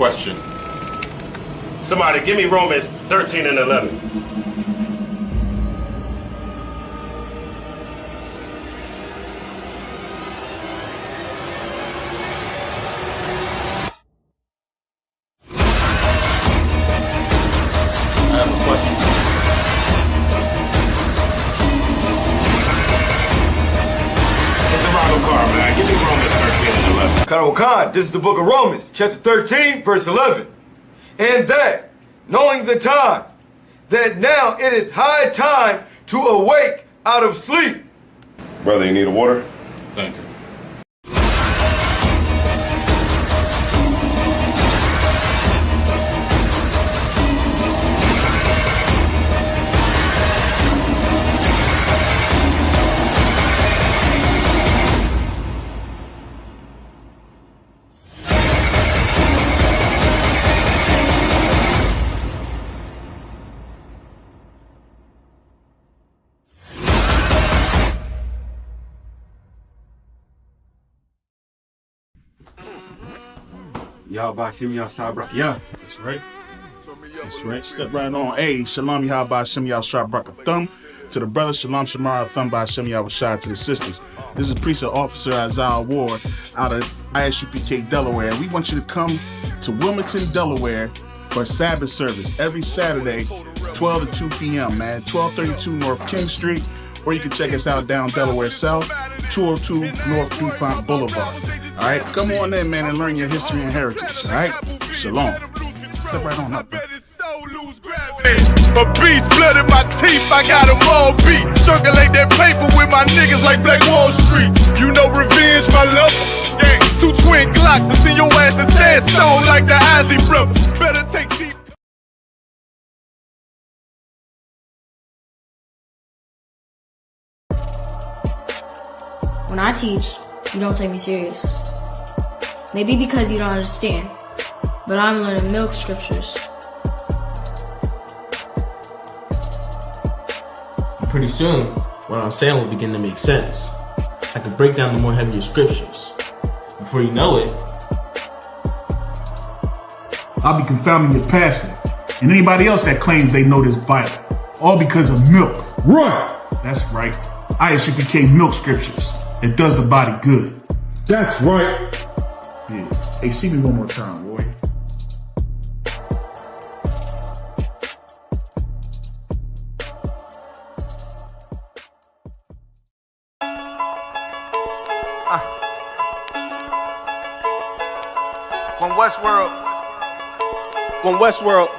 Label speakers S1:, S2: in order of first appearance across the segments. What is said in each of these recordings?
S1: question. Somebody give me Romans 13 and 11. I have a question. It's a Ronald car, man. Give me Romans 13 and 11.
S2: Khan, this is the book of Romans, chapter 13, verse 11. And that, knowing the time, that now it is high time to awake out of sleep.
S1: Brother, you need a water?
S3: Thank you.
S4: Yahweh Shem Yahshua Brakiyah.
S3: That's right. That's right. Step right on. Hey, Shalom Yahweh Shem Yahshua Brakiyah. To the brothers, Shalom Shamara Thumb by Shem Yahweh. To the sisters, this is Precinct Officer Isaiah Ward out of ISUPK, Delaware. We want you to come to Wilmington, Delaware for Sabbath Service every Saturday, 12 to 2 p.m., man. 1232 North King Street. Or you can check us out down Delaware South, 202 North DuPont Boulevard. All right, come on in, man, and learn your history and heritage. All right, Shalom. Step right on up, bro.
S5: A beast, blood in my teeth, I got them all beat. Circulate that paper with my niggas like Black Wall Street. You know revenge, my love. Yeah. 2 twin Glocks, and see your ass in sandstone like the Isley brothers. Better take deep.
S6: When I teach, you don't take me serious. Maybe because you don't understand, but I'm learning milk scriptures.
S7: Pretty soon, what I'm saying will begin to make sense. I can break down the more heavier scriptures. Before you know it,
S8: I'll be confounding your pastor and anybody else that claims they know this Bible. All because of milk.
S9: Right.
S8: That's right. ISUPK milk scriptures. It does the body good.
S9: That's right.
S8: Yeah. Hey, see me one more time, Roy.
S5: When Westworld,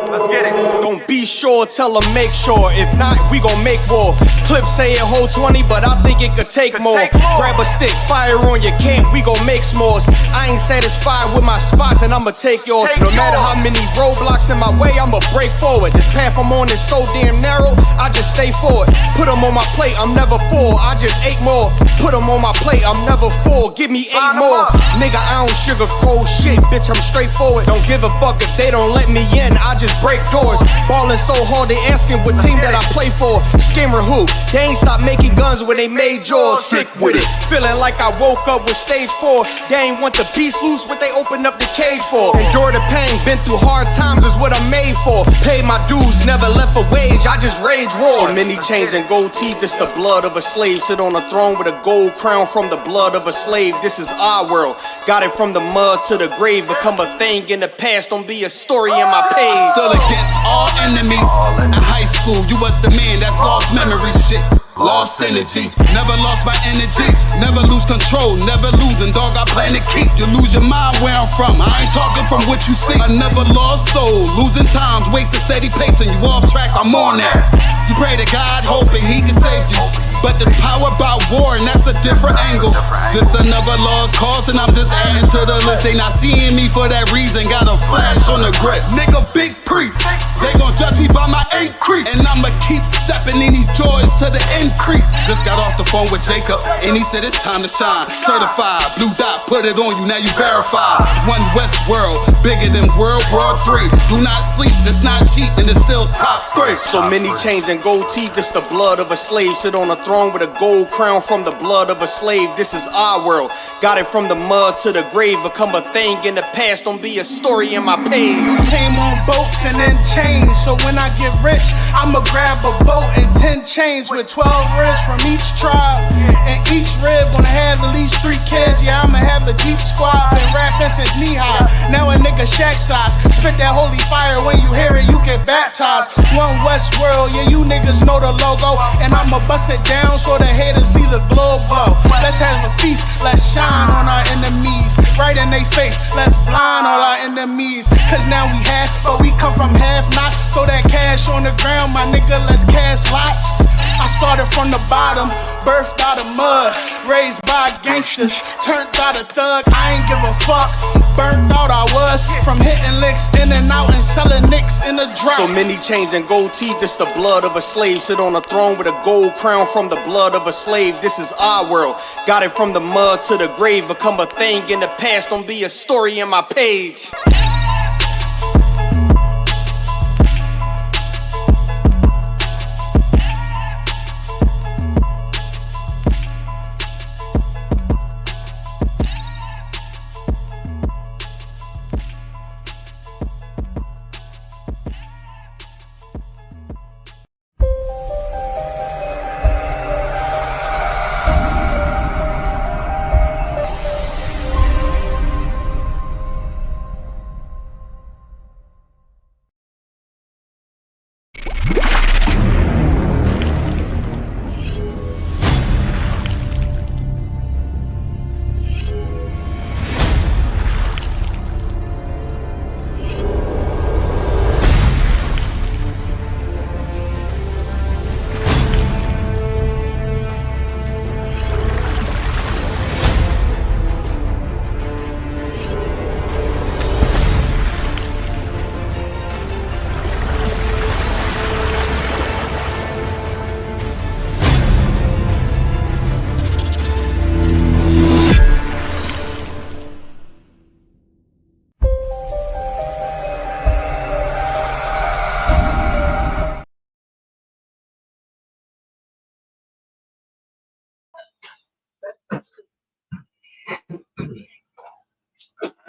S5: let's get it. Don't be sure, tell them make sure. If not, we gon' make war. Clips say it hold 20, but I think it could take more. Grab a stick, fire on your camp, we gon' make s'mores. I ain't satisfied with my spot, then I'ma take yours. No matter how many roadblocks in my way, I'ma break forward. This path I'm on is so damn narrow, I just stay forward. Put them on my plate, I'm never full, I just ate more. Put them on my plate, I'm never full, give me 8 more. Nigga, I don't sugarcoat shit, bitch, I'm straightforward. Don't give a fuck if they don't let me in, I just break doors. Ballin' so hard, they asking what team that I play for. Skimmer who? They ain't stopped making guns when they made yours. Sick with it, feeling like I woke up with stage 4. They ain't want the beast loose, what they opened up the cage for. Endure the pain, been through hard times is what I'm made for. Paid my dues, never left a wage, I just rage war. So many chains and gold teeth, it's the blood of a slave. Sit on a throne with a gold crown from the blood of a slave. This is our world, got it from the mud to the grave. Become a thing in the past, don't be a story in my page.
S10: Still against all enemies. In high school, you was the man that's lost memory shit. Lost energy, never lost my energy. Never lose control, never losing, dog, I plan to keep. You lose your mind where I'm from, I ain't talking from what you see. I never lost soul, losing times, wasting steady pace, and you off track, I'm on that. You pray to God, hoping he can save you. But there's power about war, and that's a different angle. This another lost cause, and I'm just adding to the list. They not seeing me for that reason, got a flash on the grip. Nigga, big priest, they gon' judge me by my increase. And I'ma keep stepping in these joys to the increase. Just got off the phone with Jacob, and he said it's time to shine. Certified, blue dot, put it on you, now you verified. One West world, bigger than World War III. Do not sleep, it's not cheap, and it's still top 3.
S5: So many chains and gold teeth, it's the blood of a slave. Sit on a throne with a gold crown from the blood of a slave. This is our world. Got it from the mud to the grave. Become a thing in the past, don't be a story in my page.
S4: Came on boats and then chains, so when I get rich, I'ma grab a boat and 10 chains with 12 ribs from each tribe. And each rib gonna have at least 3 kids. Yeah, I'ma have a deep squad. Been rapping since knee high. Now a nigga shack size. Spit that holy fire, when you hear it, you get baptized. One Westworld, yeah, you niggas know the logo. And I'ma bust it down so the haters see the glow glow. Let's have a feast, let's shine on our enemies. Right in they face, let's blind all our enemies. Cause now we half, but we come from half not. Throw that cash on the ground, my nigga, let's cast lots. I started from the bottom, birthed out of mud, raised by gangsters, turned out a thug, I ain't give a fuck. Burnt out I was, from hitting licks in and out and selling nicks in the drop.
S5: So many chains and gold teeth, this the blood of a slave. Sit on a throne with a gold crown from the blood of a slave. This is our world, got it from the mud to the grave. Become a thing in the past, don't be a story in my page.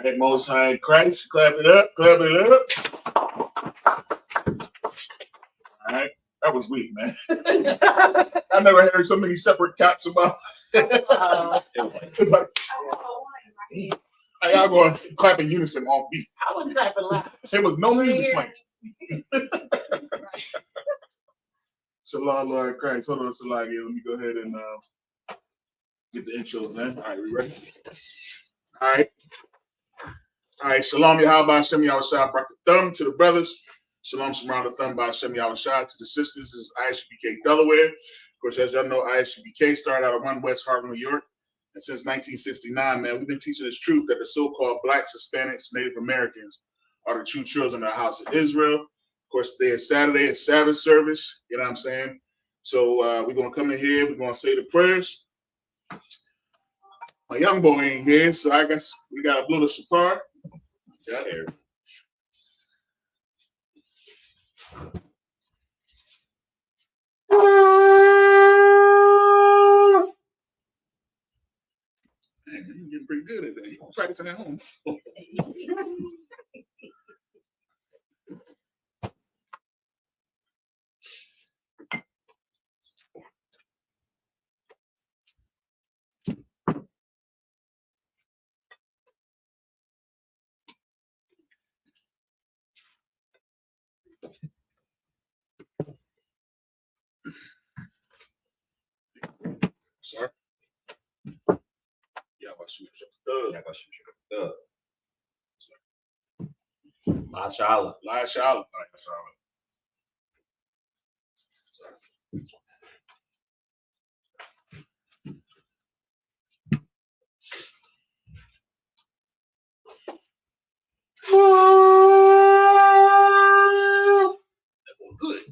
S3: Hey, Most High Christ, clap it up, clap it up. All right, that was weak, man. I never heard so many separate caps about. It's like, hey, y'all going to clap in unison off beat.
S11: I was clapping loud.
S3: There was no music playing. Shalom, Lord Christ. Hold on, Salagi. Let me go ahead and get the intros, man. All right, we ready? All right. All right, Shalom Yahweh Hashem Yahushua Barak Thumb to the brothers. Shalom Shemar Thumb by Hashem Yahushua to the sisters. This is ISUBK Delaware. Of course, as y'all know, ISUBK started out of 1 West Harlem, New York. And since 1969, man, we've been teaching this truth that the so-called Blacks, Hispanics, Native Americans are the true children of the house of Israel. Of course, today is Saturday, it's Sabbath service. You know what I'm saying? So we're going to come in here. We're going to say the prayers. My young boy ain't here, so I guess we got to blow the shofar. Yeah, here. Man, you're getting pretty good at that. You're practicing at home. Sir? Yeah, I shoot thug.
S11: Mashallah.
S3: Mashallah. Good.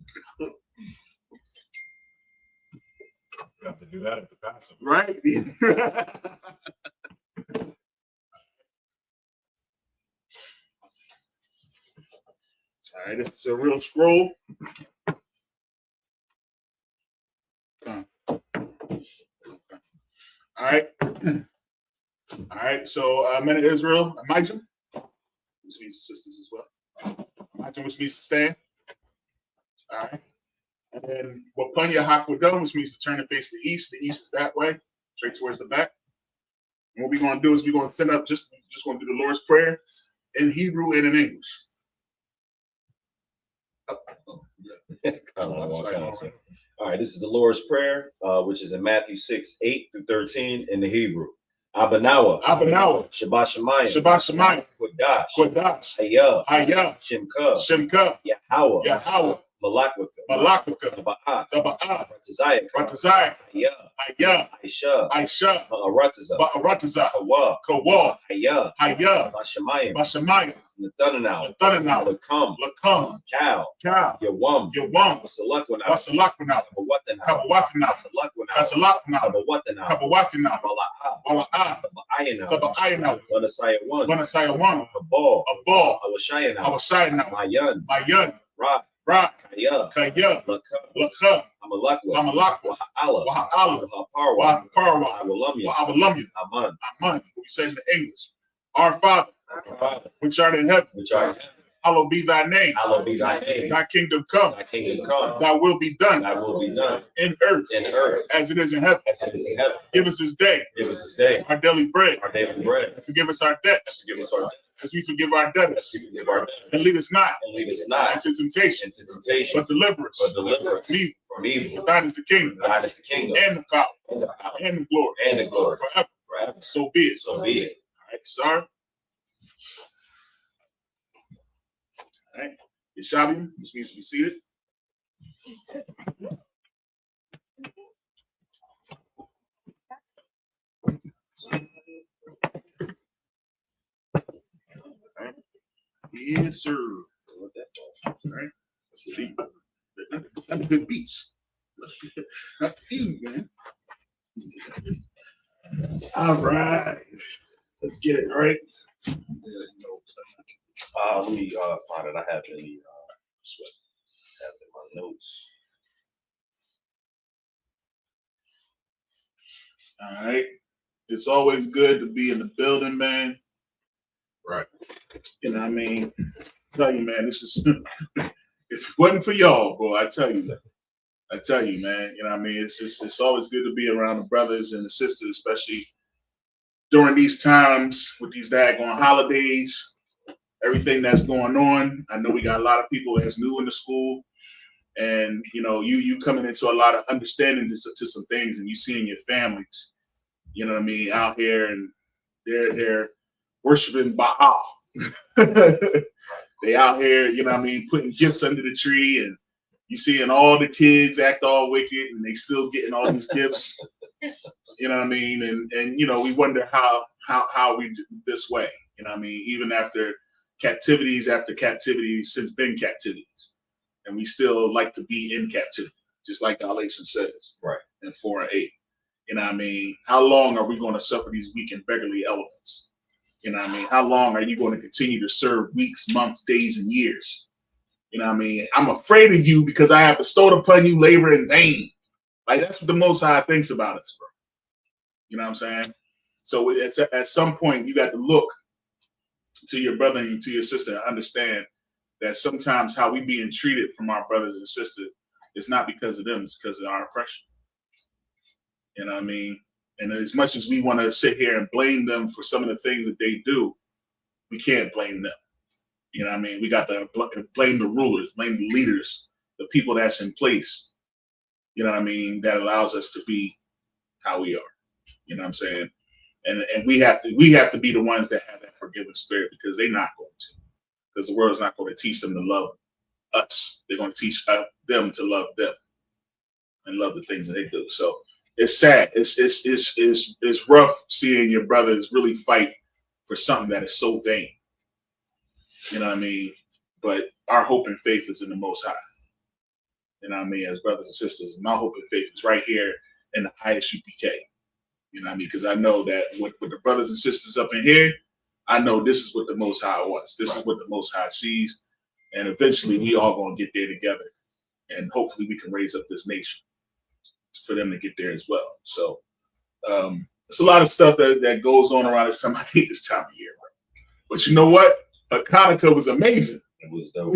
S2: You have to do that at the Passover.
S3: Right? All right, this is a real scroll. All right. All right. So, men of Israel, Imagine, which means the sisters as well. Imagine, which means to stand. All right. And then Wapunya Hakwadum, which means to turn and face the east. The east is that way, straight towards the back. And what we're going to do is we're going to set up, just going to do the Lord's Prayer in Hebrew and in English.
S12: All right, this is the Lord's Prayer, which is in Matthew 6:8-13 in the Hebrew. Abanawa. Shabbat Shemayim. Kodash. Hayah. Shemka. Yahweh. Malakwika. Taba'ah. Ratazayah. Hayah. Aisha. Ba'arataza. Kawa. Hayah. Bashamayim. Nathanael. Lakam. Cow. Yawam. Wasalakwana. Kabawathana. Kabawathana. Bala'ah. Kaba'ayana. Wanasaya. Abal. Awashayana. Mayan. Ra. Kaya. Lakha. Amalakwa. Waha'ala. Wahaparwa. Awalamya. Aman. We say in the English. Our Father, which art in heaven, hallowed be thy name. Thy kingdom come. Thy will be done. In earth. As it is in heaven. Give us this day. Our daily bread. And forgive us our debts. As we forgive our debtors. And lead us not into temptation. But deliver us from evil. For thine is the kingdom. And the power. And the glory. Forever. So be it. All right, sir. All right. Yeshabim, which means to be seated. Right. Yes, sir. All right. That's what he. That's good beats. Not you, man. All right. Let's get it right. Let me find it. I have it in the have it in my notes.
S3: All right. It's always good to be in the building, man.
S12: Right.
S3: You know what I mean? I tell you, man, this is if it wasn't for y'all, boy, I tell you, man, you know what I mean? It's always good to be around the brothers and the sisters, especially during these times with these daggone holidays, everything that's going on. I know we got a lot of people that's new in the school, and you know, you coming into a lot of understanding to some things, and you seeing your families, you know what I mean, out here, and they're worshiping Baal. They out here, you know what I mean, putting gifts under the tree, and you seeing all the kids act all wicked, and they still getting all these gifts. You know what I mean? And you know, we wonder how we do this way. You know what I mean? Even after captivities since been captivities. And we still like to be in captivity, just like Galatians says.
S12: Right.
S3: In 4:8. You know what I mean? How long are we going to suffer these weak and beggarly elements? You know what I mean? How long are you going to continue to serve weeks, months, days, and years? You know what I mean? I'm afraid of you because I have bestowed upon you labor in vain. Like, that's what the Most High thinks about us, bro. You know what I'm saying? So at some point, you got to look to your brother and to your sister and understand that sometimes how we being treated from our brothers and sisters is not because of them, it's because of our oppression. You know what I mean? And as much as we want to sit here and blame them for some of the things that they do, we can't blame them. You know what I mean? We got to blame the rulers, blame the leaders, the people that's in place. You know what I mean? That allows us to be how we are. You know what I'm saying? And we have to be the ones that have that forgiving spirit, because they're not going to. Because the world's not going to teach them to love us. They're going to teach them to love them and love the things that they do. So it's sad. It's rough seeing your brothers really fight for something that is so vain. You know what I mean? But our hope and faith is in the Most High. You know what I mean? As brothers and sisters, my hope and faith is right here in the ISUPK. You know what I mean? Because I know that with the brothers and sisters up in here, I know this is what the Most High wants. This is what the Most High sees. And eventually we all going to get there together. And hopefully we can raise up this nation for them to get there as well. So It's a lot of stuff that goes on around this time. I hate this time of year, bro. But you know what? Hanukkah was amazing.
S12: It was dope.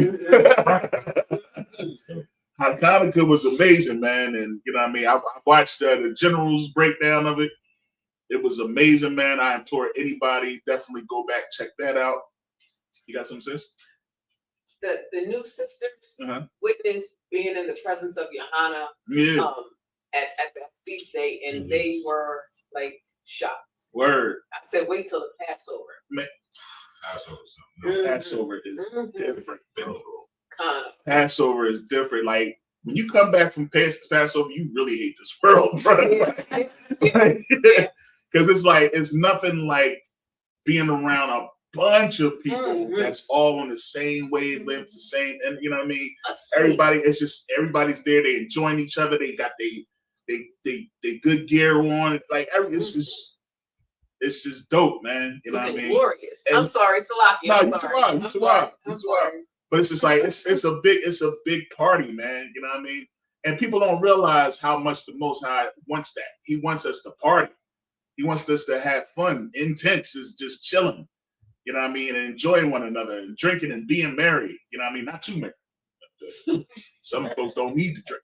S3: Hanukkah was amazing, man. And you know what I mean? I watched the general's breakdown of it. It was amazing, man. I implore anybody, definitely go back, check that out. You got some, sis?
S13: The new sisters witnessed being in the presence of Johanna at that feast day, and they were like shocked.
S3: Word.
S13: I said, wait till the Passover.
S3: Man. Passover is different. Passover is different. Like when you come back from Passover, you really hate this world, bro. Because it's like it's nothing like being around a bunch of people that's all on the same wavelength, the same, and you know what I mean. Everybody, it's just everybody's there. They enjoying each other. They got they good gear on. Like it's just dope, man. You know what I mean?
S13: Glorious. And, I'm sorry, Salaki.
S3: No, you too wild. But it's just like it's a big party, man. You know what I mean? And people don't realize how much the Most High wants that. He wants us to party. He wants us to have fun, intense, just chilling. You know what I mean? And enjoying one another and drinking and being merry. You know what I mean? Not too merry. Some folks don't need to drink.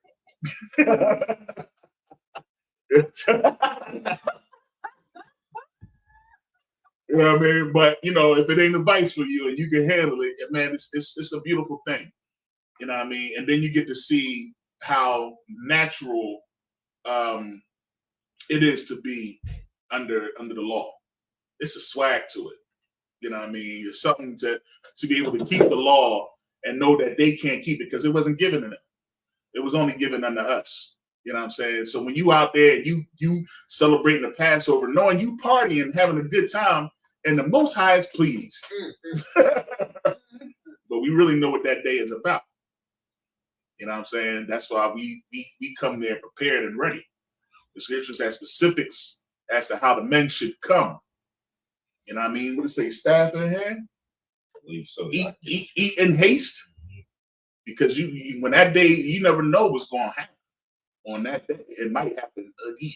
S3: You know what I mean? But you know, if it ain't a vice for you and you can handle it, man, it's a beautiful thing. You know what I mean? And then you get to see how natural it is to be under the law. It's a swag to it. You know what I mean? It's something to be able to keep the law and know that they can't keep it because it wasn't given to them. It was only given unto us. You know what I'm saying? So when you out there, you celebrating the Passover, knowing you partying, having a good time, and the Most High is pleased. But we really know what that day is about. You know what I'm saying? That's why we come there prepared and ready. The scriptures have specifics as to how the men should come. You know what I mean? What does it say? Staff in hand?
S12: I believe so.
S3: Eat in haste. Because you when that day, you never know what's going to happen. On that day, it might happen again.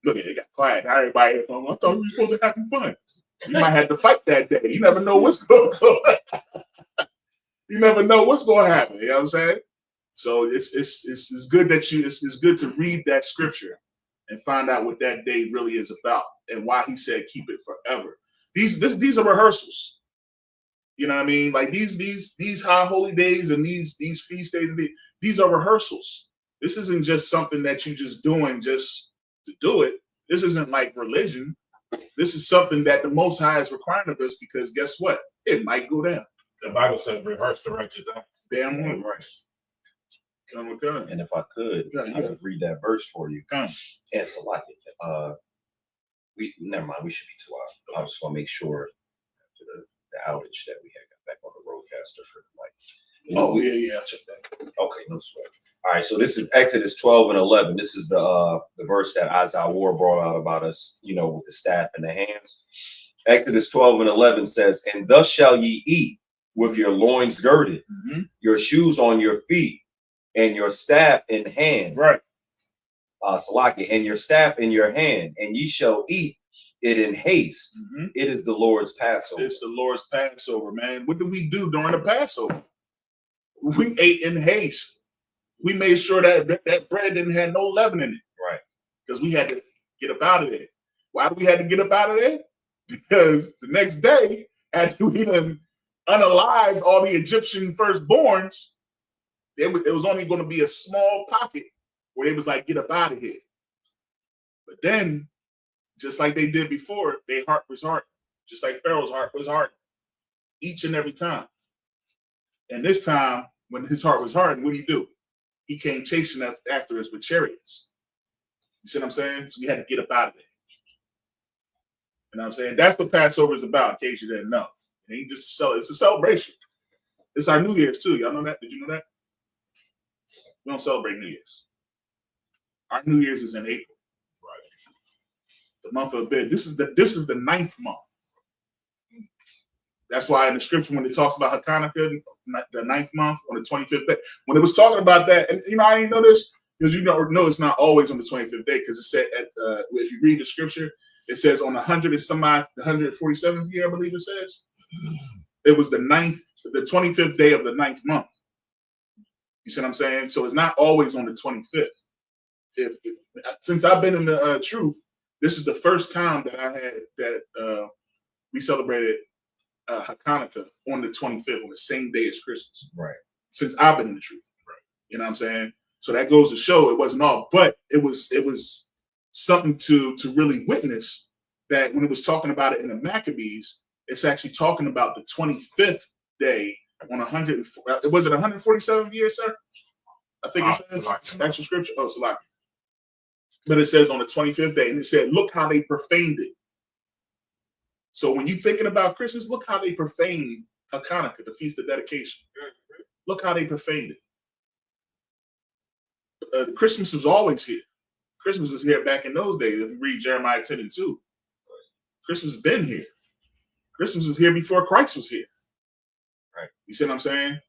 S3: Look at it, got quiet. Now everybody, I thought we were supposed to have fun. You might have to fight that day. You never know what's going to You never know what's going to happen. You know what I'm saying? So it's good that it's good to read that scripture and find out what that day really is about and why he said keep it forever. These are rehearsals. You know what I mean? Like these high holy days and these feast days, these are rehearsals. This isn't just something that you just doing just to do it. This isn't like religion. This is something that the Most High is requiring of us because guess what? It might go down.
S12: The Bible says rehearse the righteous act.
S3: Damn right. Come.
S12: And if I could read that verse for you.
S3: Come.
S12: And Salaki, never mind, we should be 2 hours. I just want to make sure after the outage that we had got back on the roadcaster for the mic.
S3: Yeah, check that.
S12: Okay, no sweat. All right, so this is Exodus 12 and 11. This is the verse that Isaiah Ward brought out about us, with the staff in the hands. Exodus 12 and 11 says, "And thus shall ye eat with your loins girded, your shoes on your feet, and your staff in hand."
S3: Right.
S12: Salaki, and your staff in your hand, and ye shall eat it in haste. It is the Lord's Passover.
S3: It's the Lord's Passover, man. What did we do during the Passover? We ate in haste. We made sure that bread didn't have no leaven in it.
S12: Right.
S3: Because we had to get up out of there. Why do we have to get up out of there? Because the next day, after we done unalived all the Egyptian firstborns, it was only going to be a small pocket where they was like, get up out of here. But then, just like they did before, their heart was hardened. Just like Pharaoh's heart was hardened. Each and every time. And this time, when his heart was hardened, what did he do? He came chasing after us with chariots. You see what I'm saying? So we had to get up out of there. You know what I'm saying? That's what Passover is about, in case you didn't know. It ain't just it's a celebration. It's our New Year's too. Y'all know that? Did you know that? We don't celebrate New Year's. Our New Year's is in April. Right. The month of Abib. This is the 9th month. That's why in the scripture, when it talks about Hanukkah, the 9th month on the 25th day, when it was talking about that, and I didn't know this, Because no, it's not always on the 25th day. Because it said if you read the scripture, it says on the 147th year, I believe it says. It was the 25th day of the 9th month. You see what I'm saying? So it's not always on the 25th. Since I've been in the truth, this is the first time that I had that we celebrated Hanukkah on the 25th, on the same day as Christmas.
S12: Right.
S3: Since I've been in the truth. Right. You know what I'm saying? So that goes to show it wasn't all, but it was something to really witness that when it was talking about it in the Maccabees, it's actually talking about the 25th day on 100. Was it 147th year, sir? I think it says actual scripture. Oh, Salaki. But it says on the 25th day, and it said, look how they profaned it. So when you're thinking about Christmas, look how they profaned Hanukkah, the Feast of Dedication. Look how they profaned it. Christmas was always here. Christmas was here back in those days. If you read Jeremiah 10 and 2, Christmas has been here. Christmas was here before Christ was here. Right. You see what I'm saying?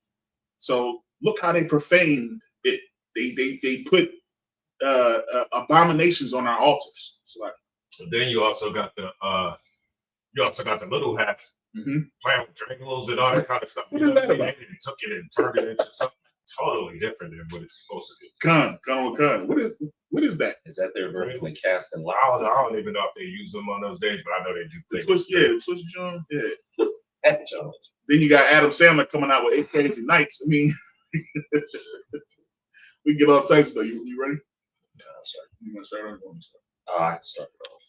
S3: So look how they profaned it. They put abominations on our altars. It's like,
S12: then you also got the little hats playing with Dragos and all that kind of stuff.
S3: What is that about?
S12: They took it and turned it into something totally different than what it's supposed to be.
S3: Con. What is that?
S11: Is that their version of casting light?
S12: I don't even know if they use them on those days, but I know they do.
S3: The Twitch John. Yeah. Then you got Adam Sandler coming out with 8 Crazy Nights. I mean, we can get all types of stuff. You ready?
S11: Yeah, I'll start.
S3: You want to start? Or you want me to start?
S11: I can start it off.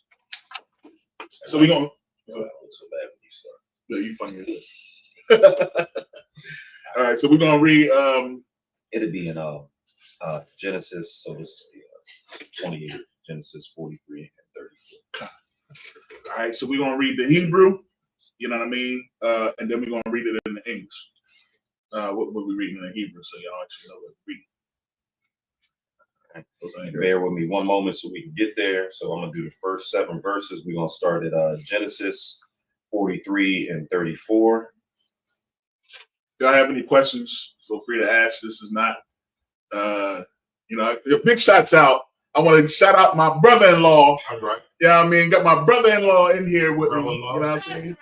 S3: So we gonna.
S11: So bad when you start.
S3: Yeah, you funny. All right, so we're gonna read.
S11: It'll be in Genesis. So this is the 28, Genesis 43 and 34.
S3: All right, so we're gonna read the Hebrew. You know what I mean? And then we're gonna read it in the English. What we reading in the Hebrew, so y'all actually know what to read.
S11: Bear with me one moment so we can get there. So I'm gonna do the first 7 verses. We're gonna start at Genesis 43 and 34.
S3: If y'all have any questions, feel free to ask. This is not, big shots out. I want to shout out my brother-in-law.
S12: All right.
S3: Yeah, I mean, got my brother-in-law in here with me. You know what I'm saying?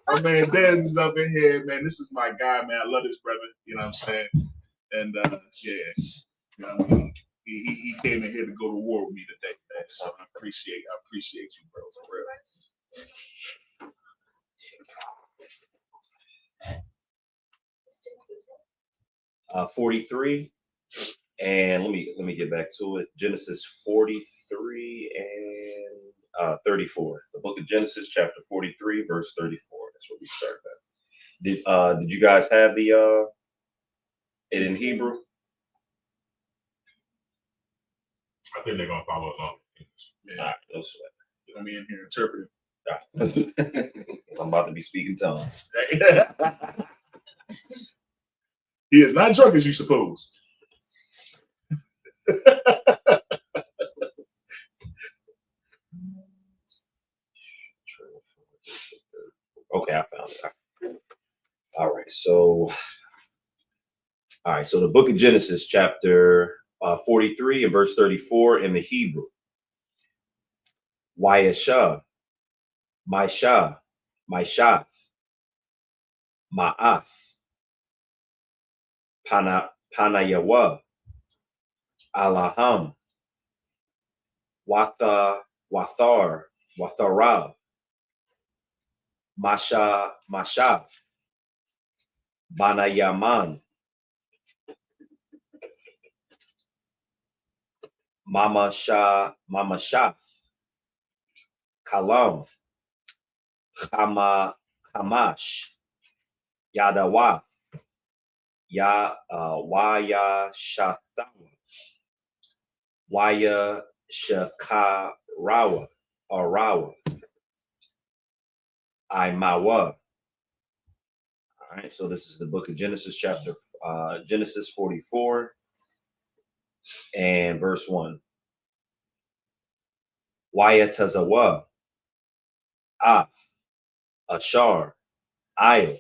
S3: My man Dez is up in here, man. This is my guy, man. I love this brother. You know what I'm saying? And you know what I mean? He came in here to go to war with me today, man. So I appreciate you, bro, for real.
S11: 43, and let me get back to it. Genesis 43 and 34. The book of Genesis, chapter 43, verse 34. That's where we start at. Did you guys have the it in Hebrew?
S12: I think they're gonna follow along.
S11: Yeah. All right, no sweat.
S3: You know me in here interpreting.
S11: I'm about to be speaking tongues.
S3: He is not drunk as you suppose.
S11: Okay, I found it. All right, so the book of Genesis, chapter 43 and verse 34 in the Hebrew. Wayesha, Maisha, Maishath, Ma'ath, Panayawa, Alaham, Wathar, Watharab, Mashav, Banayaman, Mamashaf, Kalam, Hamash, Yadawa, Waya Shatawa, Waya Shakarawa, Arawa, Imawa. All right, so this is the book of Genesis, Genesis 44 and verse 1. Waya Tazawa, Af, Ashar, Io,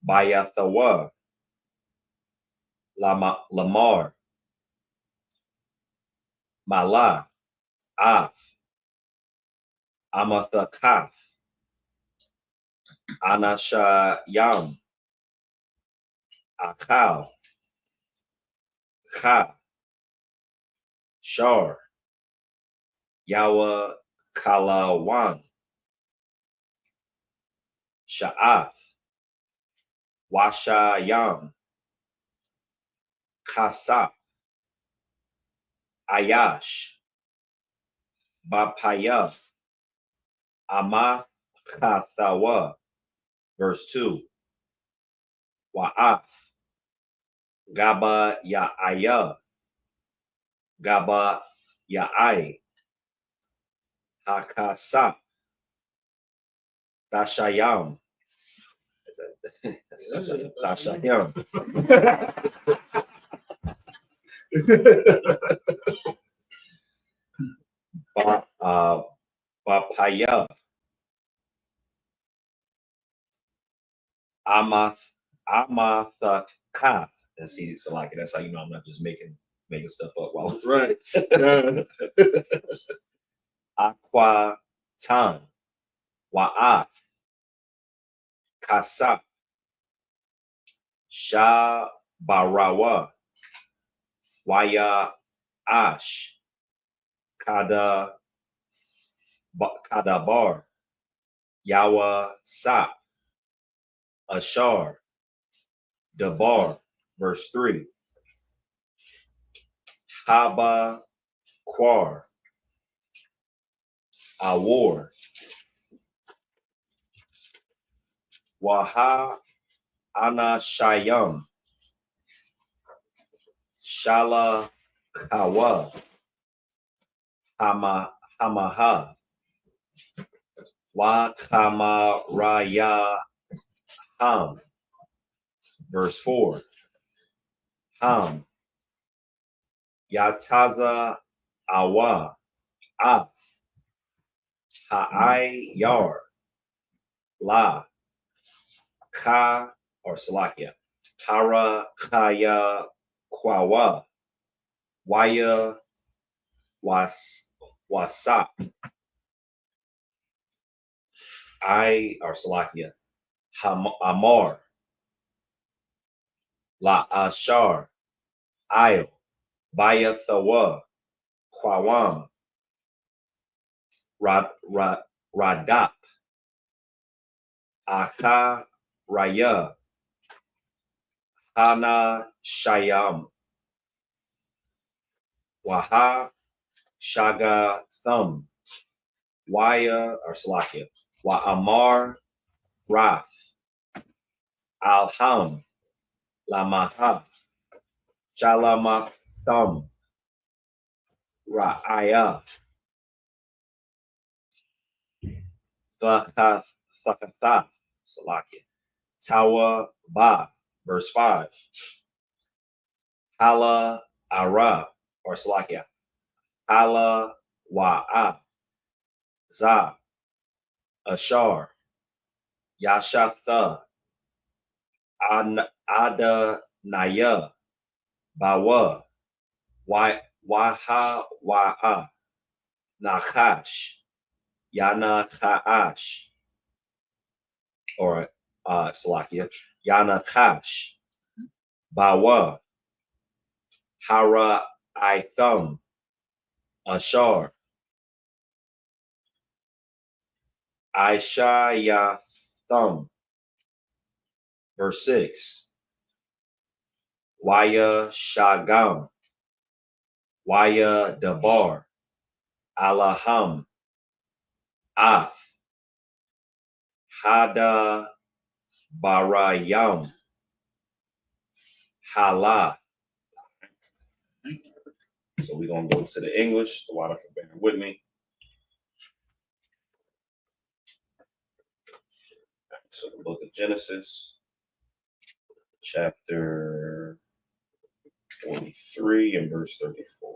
S11: Bayathawa, Lamar, Mala, Af, Amathakaf, Anashayam, Akal, Kha, Shar, Yawa Kalawan, Sha'ath, Washayam, Kasa, Ayash, Bapaya, Amakathawa, verse 2, Wa'ath, Gaba Ya'aya, Gaba Ya'ai, Hakasa, Dashayam. Dashayam. Bapaya, Amathakath. And see, so like that's how you know I'm not just making stuff up while
S3: Right.
S11: Aqua Tan, Wa'ath, Kasa, Sha Barawa, Waya Ash, Kadabar, Yawa Sa, Ashar, Dabar, verse 3, Haba Quar, Awar, Waha Anashayam, Shala Kawa, Hamaha, Wakamaraya Ham, verse 4, Ham, Yataza Awa, Af, Ha'ai Yar, La, Ka, or Salakia, Para Kaya Kwawa, Waya Wasap, I, or Salakia, Amar, La Ashar, Ayo, Bayathawa, Kwawam, Radap, Aka Raya, Hana Shayam, Waha Shaga Thumb, Waya, or Salakia, Wa Amar Rath, Alham, Lamaha, Shalama Thumb, Ra'aya, Thakatha, Salakia, Tawa Ba, verse 5, Hala Ara, or Salakia, Hala Wa'a, Za, Ashar, Yashatha, Adanaya, Bawa, Waha Wa'a, Nachash, Yana Ka'ash, or Salakia, Yana Kash, Bawa, Hara Itham, Ashar, Aishayatham, verse 6, Waya Shagam, Waya Dabar, Alaham, Af, Hada Barayam, Hala. So we're going to go to the English, the water for bearing with me. So the book of Genesis, chapter 43 and verse 34.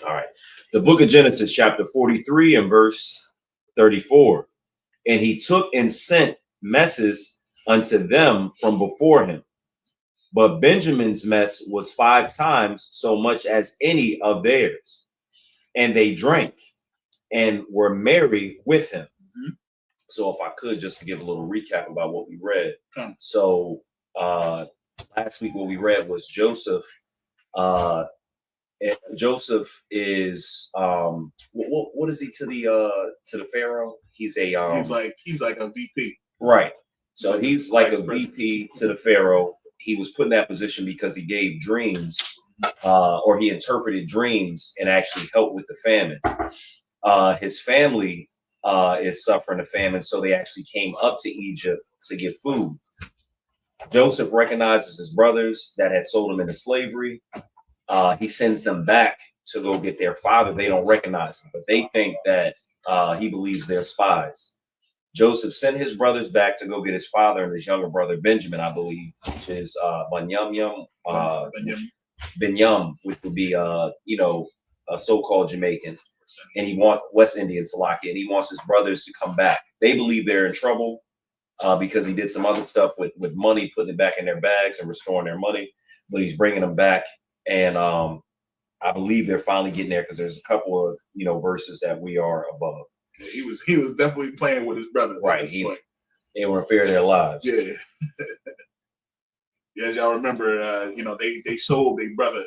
S11: All right. The book of Genesis, chapter 43 and verse 34. And he took and sent messes unto them from before him. But Benjamin's mess was 5 times so much as any of theirs. And they drank and were merry with him.
S3: Mm-hmm.
S11: So if I could just give a little recap about what we read. So last week what we read was Joseph. And Joseph is what is he to the Pharaoh? He's
S3: like a VP.
S11: Right. So he's like a VP to the Pharaoh. He was put in that position because he gave dreams, or he interpreted dreams and actually helped with the famine. His family is suffering a famine, so they actually came up to Egypt to get food. Joseph recognizes his brothers that had sold him into slavery. He sends them back to go get their father. They don't recognize him, but they think that he believes they're spies. Joseph sent his brothers back to go get his father and his younger brother, Benjamin, I believe, which is Binyam, which would be, a so-called Jamaican. And he wants West Indian, Salaki, and he wants his brothers to come back. They believe they're in trouble because he did some other stuff with money, putting it back in their bags and restoring their money. But he's bringing them back. And I believe they're finally getting there because there's a couple of, verses that we are above.
S3: He was definitely playing with his brothers.
S11: Right. They were fair their lives.
S3: Yeah. Yeah, as y'all remember, they sold their brother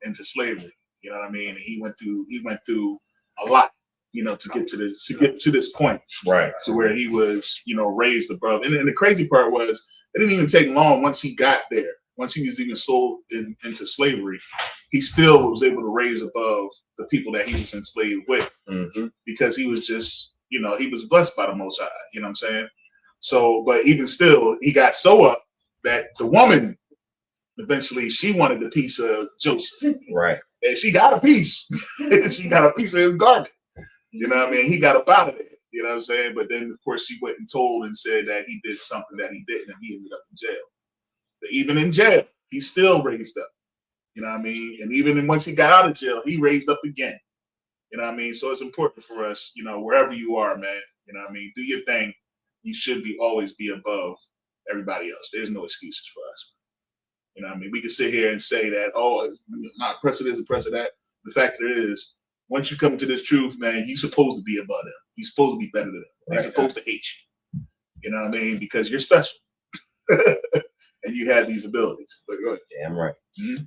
S3: into slavery. You know what I mean? And he went through a lot, to get to this point.
S11: Right.
S3: So where he was, raised above. And the crazy part was it didn't even take long once he got there. Once he was even sold into slavery, he still was able to raise above the people that he was enslaved with, because he was just, he was blessed by the Most High. You know what I'm saying? So, but even still, he got so up that the woman eventually she wanted a piece of Joseph,
S11: right?
S3: And she got a piece. She got a piece of his garment. You know what I mean? He got up out of there. You know what I'm saying? But then, of course, she went and told and said that he did something that he didn't, and he ended up in jail. But even in jail, he still raised up. You know what I mean? And even once he got out of jail, he raised up again. You know what I mean? So it's important for us, wherever you are, man. You know what I mean? Do your thing. You should always be above everybody else. There's no excuses for us. You know what I mean? We can sit here and say that, I'm not oppressing this, oppressing that. The fact that it is, once you come to this truth, man, you're supposed to be above them. You're supposed to be better than them. They're supposed to hate you. You know what I mean? Because you're special. And you have these abilities. But go ahead.
S11: Damn right. Mm-hmm.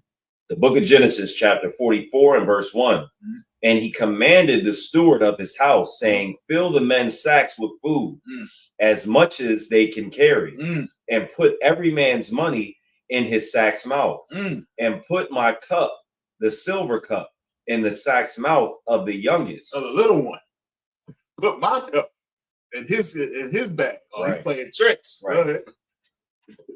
S11: The book of Genesis, chapter 44 and verse 1. Mm-hmm. And he commanded the steward of his house, saying, fill the men's sacks with food, as much as they can carry, and put every man's money in his sack's mouth, and put my cup, the silver cup, in the sack's mouth of the youngest.
S3: Of the little one. Put my cup in his bag. Oh, right. He's playing tricks.
S11: Right.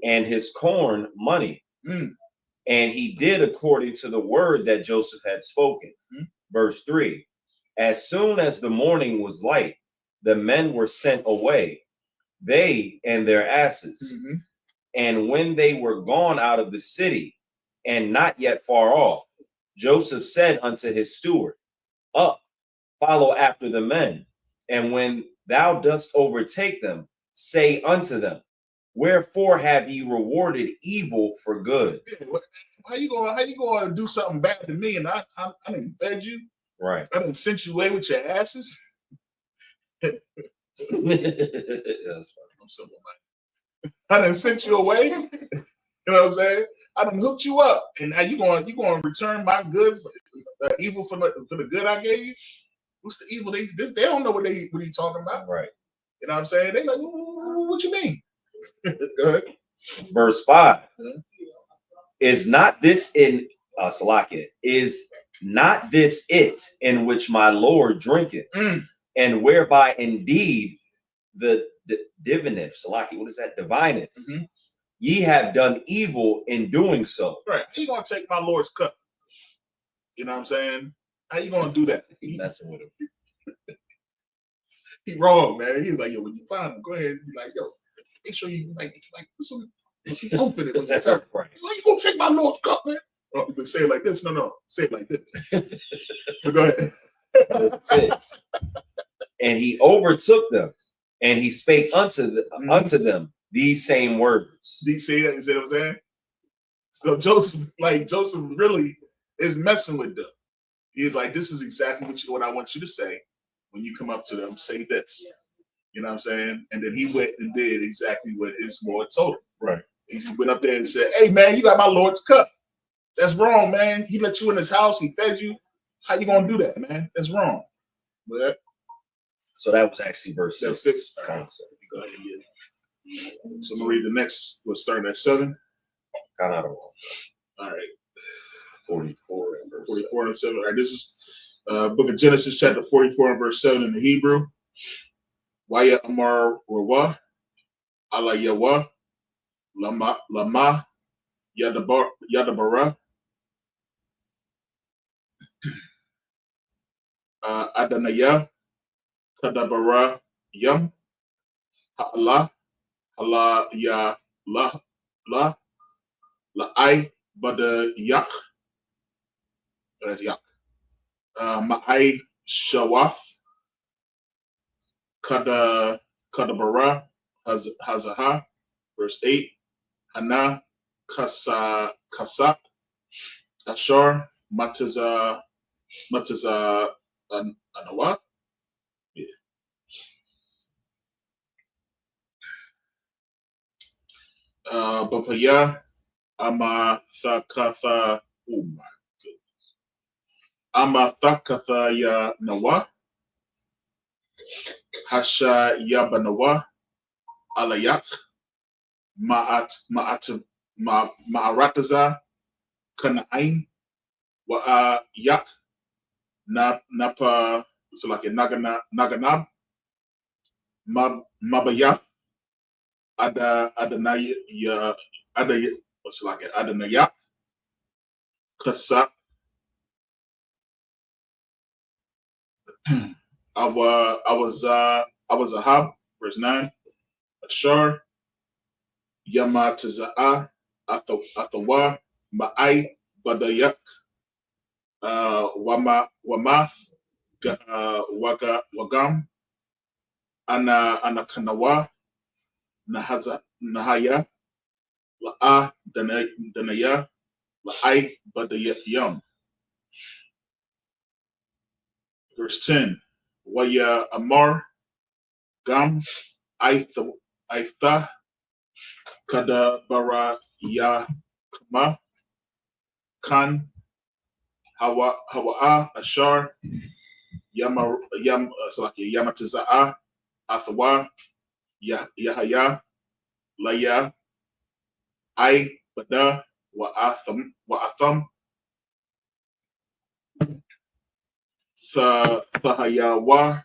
S11: And his corn money. And he did according to the word that Joseph had spoken. Verse 3. As soon as the morning was light, the men were sent away, they and their asses. And when they were gone out of the city, and not yet far off, Joseph said unto his steward, up, follow after the men. And when thou dost overtake them, say unto them, wherefore have ye rewarded evil for good?
S3: How you going to do something bad to me and I didn't fed you?
S11: Right.
S3: I didn't send you away with your asses.
S11: That's funny.
S3: I'm simple, man. I done sent you away. You know what I'm saying? I done hooked you up, and now you going to return my good, evil for the good I gave you. What's the evil? They don't know what he talking about,
S11: right?
S3: You know what I'm saying? They like, what you mean? Go ahead.
S11: Verse 5. Is not this in Salakia? Is not this it in which my Lord drinketh, and whereby indeed the divineth, Salaki, what is that? Divineth. Ye have done evil in doing so.
S3: Right. How you gonna take my Lord's cup? You know what I'm saying? How you gonna do that?
S11: He messing with him.
S3: He wrong, man. He's like, yo, when you find him, go ahead and be like, yo, make sure you like some confident when you tell him. Right. Like, you gonna take my Lord's cup, man? Oh, say it like this. No. Say it like this. But go ahead.
S11: And he overtook them, and he spake unto them these same words.
S3: Did he say that? You see what I'm saying? So Joseph really is messing with them. He's like, this is exactly what I want you to say when you come up to them. Say this. You know what I'm saying? And then he went and did exactly what his Lord told him.
S11: Right.
S3: He went up there and said, hey, man, you got my Lord's cup. That's wrong, man. He let you in his house. He fed you. How you going to do that, man? That's wrong. But,
S11: so that was actually verse 6.
S3: All right. So go ahead and get it. So I'm going to read the next. We'll start at 7.
S11: All
S3: right.
S11: 44 and verse
S3: 44 and 7. All right. This is book of Genesis, chapter 44 and verse 7 in the Hebrew. Waya Amar Rawa, Ala Yawa, Lama, Yadabara, Adanaya, Kadabara, Yam, Ha'ala, Hala Ya La La'ai Bada Yak. That's Yak. Ma'ai Shawaf. Kadabara Hazaha, verse 8. Hana Kasak Ashar Mataza Anawa. Yeah. Bapaya Amathakatha. Oh my goodness. Amathakatha Ya Nawa. Hasha Yabanawa Alayak Ma'arataza Kana'ain Wa'ayak Napa, so like a Naganab Mabayaf Adanaya what's like an Adanayak Kasak I was Ahab, verse 9. Ashar Yamataza'a Athawa Ma'ai Badayak Wamath Wagam Anakanawa Nahaya La'a Danaya La'ai Badayam. Verse 10. Waya Amar Gam Aitha Kadabara Ya Kama Kan Hawa'a Ashar Yamatiza'a Athawa Yahaya Laya I Bada Wa'atham Thahayawa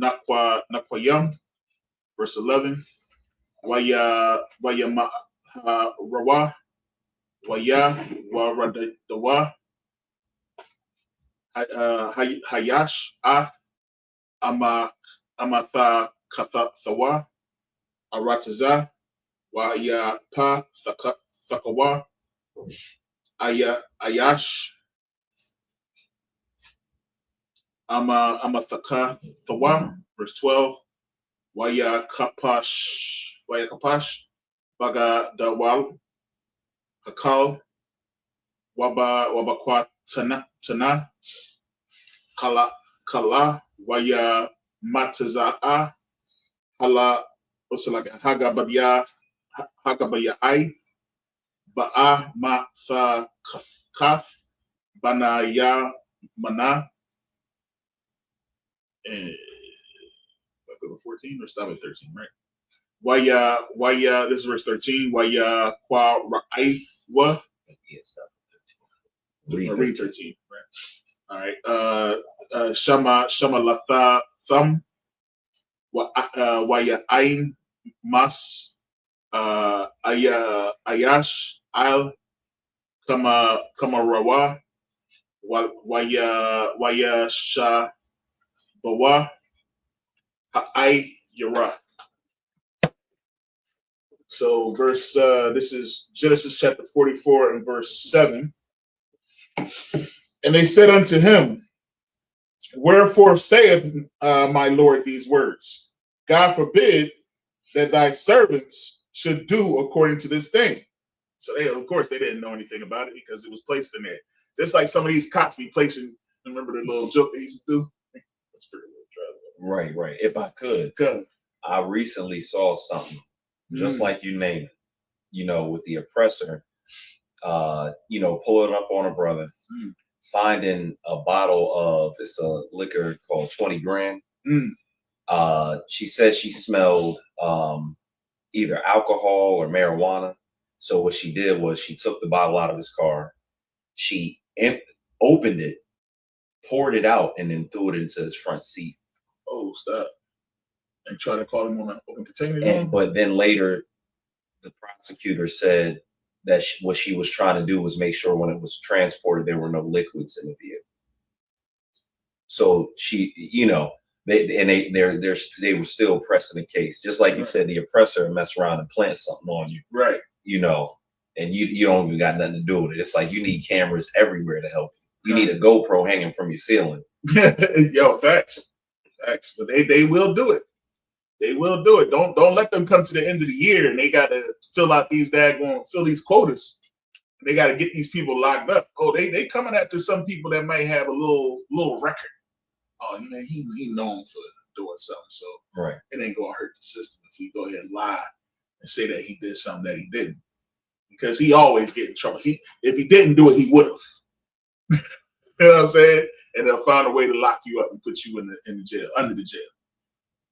S3: Nakwayam, verse 11. Waya Rawa Waya Waradawa Hayash Ath Amatha Kathawa Arataza Waya Pa Thakawa Ayash Amathaka Thawa, verse 12. Waya Kapash Baga Dawal Hakal Wabakwa Tana Kala Waya Mataza'a Hala Osalaka Hagabaya I Ba'a Matha Kath Banaya Mana. Go to 14 or stop at 13, right? Waya, this is verse 13. Waya Kwa Ra'ai Wa. Yeah, stop at 13. Read 13, right? All right. Shama Latha Thumb. Waya Ain Mas. Ayash Al Kama Rawa. Waya Sha Bawa Ha'ai Yara. So this is Genesis chapter 44 and verse 7. And they said unto him, wherefore saith my Lord these words? God forbid that thy servants should do according to this thing. So they, of course, they didn't know anything about it because it was placed in there. Just like some of these cops be placing, remember the little joke they used to do? That's pretty good.
S11: Right. If I could, I recently saw something, just like you name it, you know, with the oppressor, you know, pulling up on a brother, finding a bottle of, it's a liquor called 20 grand. She said she smelled either alcohol or marijuana. So what she did was she took the bottle out of his car, she opened it, poured it out, and then threw it into his front seat.
S3: Oh, stop. And try to call him on an open container.
S11: But then later, the prosecutor said that what she was trying to do was make sure when it was transported, there were no liquids in the vehicle. So she, you know, they were still pressing the case. Just like you said, the oppressor mess around and plant something on you.
S3: Right.
S11: You know, and you don't even got nothing to do with it. It's like you need cameras everywhere to help you. You need a GoPro hanging from your ceiling.
S3: Yo, facts. But they will do it. They will do it. Don't let them come to the end of the year and they got to fill out these fill these quotas. They got to get these people locked up. Oh, they coming after some people that might have a little record. Oh, you know, he known for doing something, so it ain't gonna hurt the system if we go ahead and lie and say that he did something that he didn't, because he always get in trouble. If he didn't do it, he would have. You know what I'm saying? And they'll find a way to lock you up and put you in the jail, under the jail.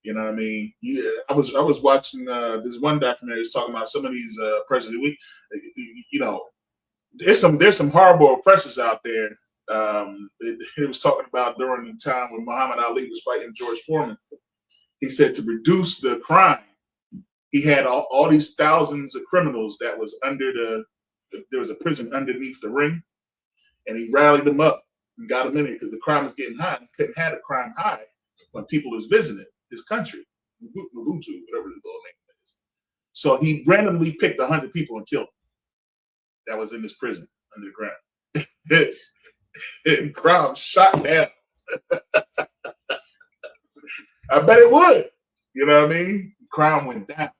S3: You know what I mean? Yeah, I was watching this one documentary was talking about some of these presidents. You know, there's some horrible oppressors out there. It was talking about during the time when Muhammad Ali was fighting George Foreman. He said to reduce the crime, he had all these thousands of criminals that was under there was a prison underneath the ring, and he rallied them up and got them in it because the crime was getting high. He couldn't have the crime high when people was visiting his country, whatever the little name is. So he randomly picked 100 people and killed them that was in this prison under the ground. And crime shot down. I bet it would. You know what I mean? Crime went down.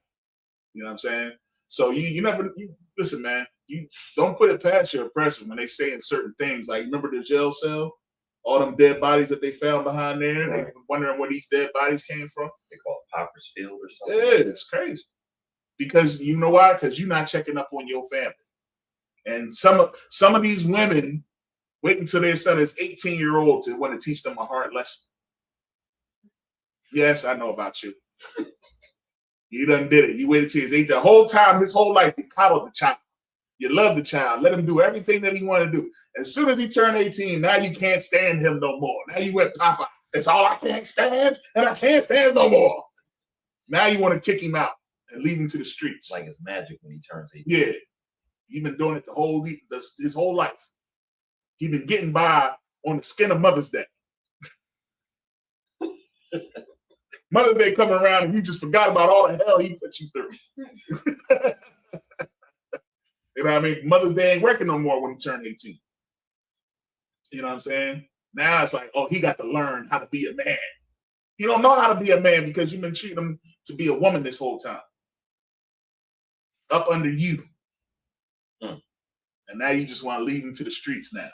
S3: You know what I'm saying? So you never listen, man. You don't put it past your oppressor when they saying certain things. Like, remember the jail cell? All them dead bodies that they found behind there. Right. They were wondering where these dead bodies came from.
S11: They call it Popper's Field or something.
S3: Yeah, it's crazy. Because you know why? Because you're not checking up on your family. And some of these women wait until their son is 18-year-old to want to teach them a hard lesson. Yes, I know about you. You done did it. You waited till he's 18. The whole time, his whole life, you coddled the child. You love the child. Let him do everything that he want to do. As soon as he turned 18, now you can't stand him no more. Now you went Papa. That's all I can't stand, and I can't stand no more. Now you want to kick him out and leave him to the streets.
S11: Like it's magic when he turns 18.
S3: Yeah. He's been doing it his whole life. He's been getting by on the skin of Mother's Day. Mother's Day coming around and you just forgot about all the hell he put you through. You know what I mean? Mother's Day ain't working no more when he turned 18. You know what I'm saying? Now it's like, oh, he got to learn how to be a man. You don't know how to be a man because you've been treating him to be a woman this whole time. Up under you. And now you just want to leave him to the streets now.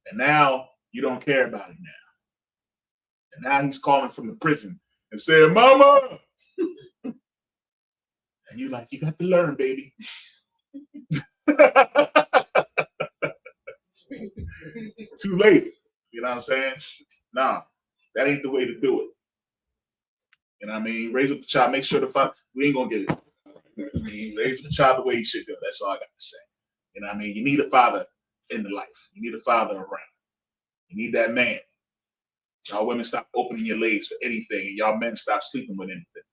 S3: And now you don't care about him now. And now he's calling from the prison and saying, Mama! And you're like, you got to learn, baby. It's too late. You know what I'm saying? Nah, that ain't the way to do it. You know what I mean? Raise up the child. Make sure we ain't going to get it. I mean, raise up the child the way he should go. That's all I got to say. You know what I mean? You need a father in the life. You need a father around. You need that man. Y'all women stop opening your legs for anything, and y'all men stop sleeping with anything.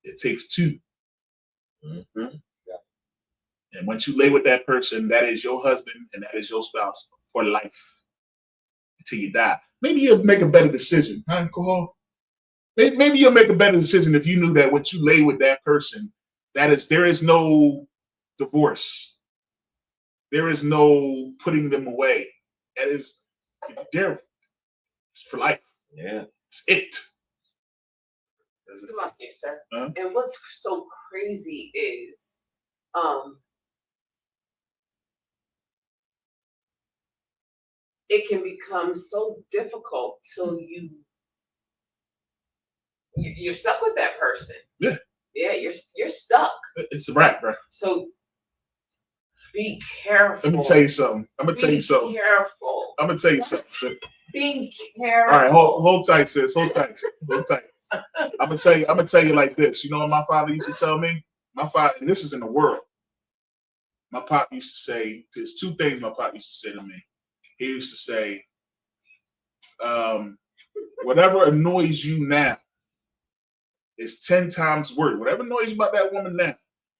S3: It takes two. Mm-hmm. Yeah. And once you lay with that person, that is your husband and that is your spouse for life until you die. Maybe you'll make a better decision, huh, Alcohol? Maybe you'll make a better decision if you knew that once you lay with that person, there is no divorce. There is no putting them away. It is it's for life.
S11: Yeah.
S3: It's it.
S13: Come on here, sir.
S3: Huh?
S13: And what's so crazy is, it can become so difficult till you're stuck with that person.
S3: Yeah.
S13: Yeah, you're stuck.
S3: It's a wrap, bro.
S13: So be careful.
S3: Let me tell you something. I'm gonna tell you
S13: Be
S3: something.
S13: careful.
S3: I'm gonna tell you something.
S13: Be careful.
S3: All right, hold tight, sis. Hold tight. Hold tight. I'm gonna tell you like this. You know what my father used to tell me? My father, and this is in the world. My pop used to say, there's two things my pop used to say to me. He used to say, whatever annoys you now is 10 times worse. Whatever annoys you about that woman now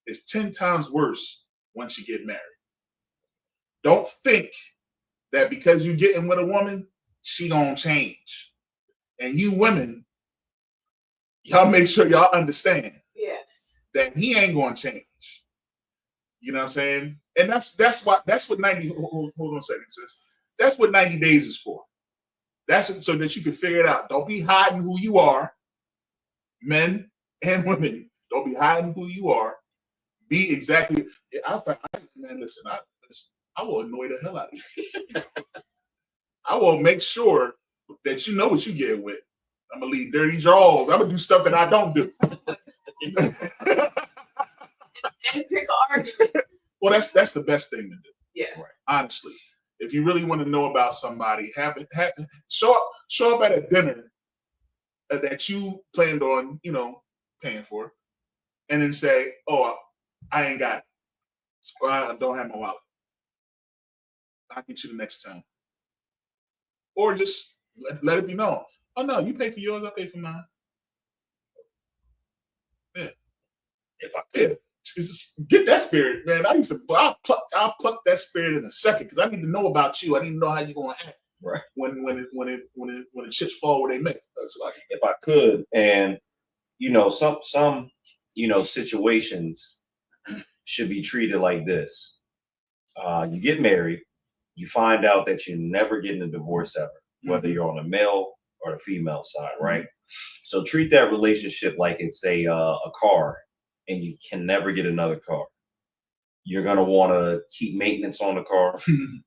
S3: is 10 times worse once you get married. Don't think that because you're getting with a woman, she gonna change. And you women, y'all make sure y'all understand that he ain't gonna change. You know what I'm saying? And that's what 90. Hold on a second, sis. That's what 90 days is for. That's so that you can figure it out. Don't be hiding who you are, men and women. Don't be hiding who you are. Be exactly. Man, listen. I will annoy the hell out of you. I will make sure that you know what you get with. I'm gonna leave dirty drawers. I'm gonna do stuff that I don't do.
S13: And pick an argument.
S3: Well, that's the best thing to do.
S13: Yes.
S3: Right. Honestly, if you really want to know about somebody, show up at a dinner that you planned on, paying for, and then say, "Oh, I ain't got it, or I don't have my wallet. I'll get you the next time." Or just let it be known. Oh no, you pay for yours, I pay for mine. Yeah.
S11: If I could.
S3: Yeah. Just get that spirit, man. I'll pluck that spirit in a second because I need to know about you. I need to know how you're gonna act.
S11: Right.
S3: When the chips fall where they may. It's like,
S11: if I could, and some situations should be treated like this. You get married, you find out that you're never getting a divorce ever, whether you're on the male or the female side, right? So treat that relationship like it's a car, and you can never get another car. You're gonna want to keep maintenance on the car.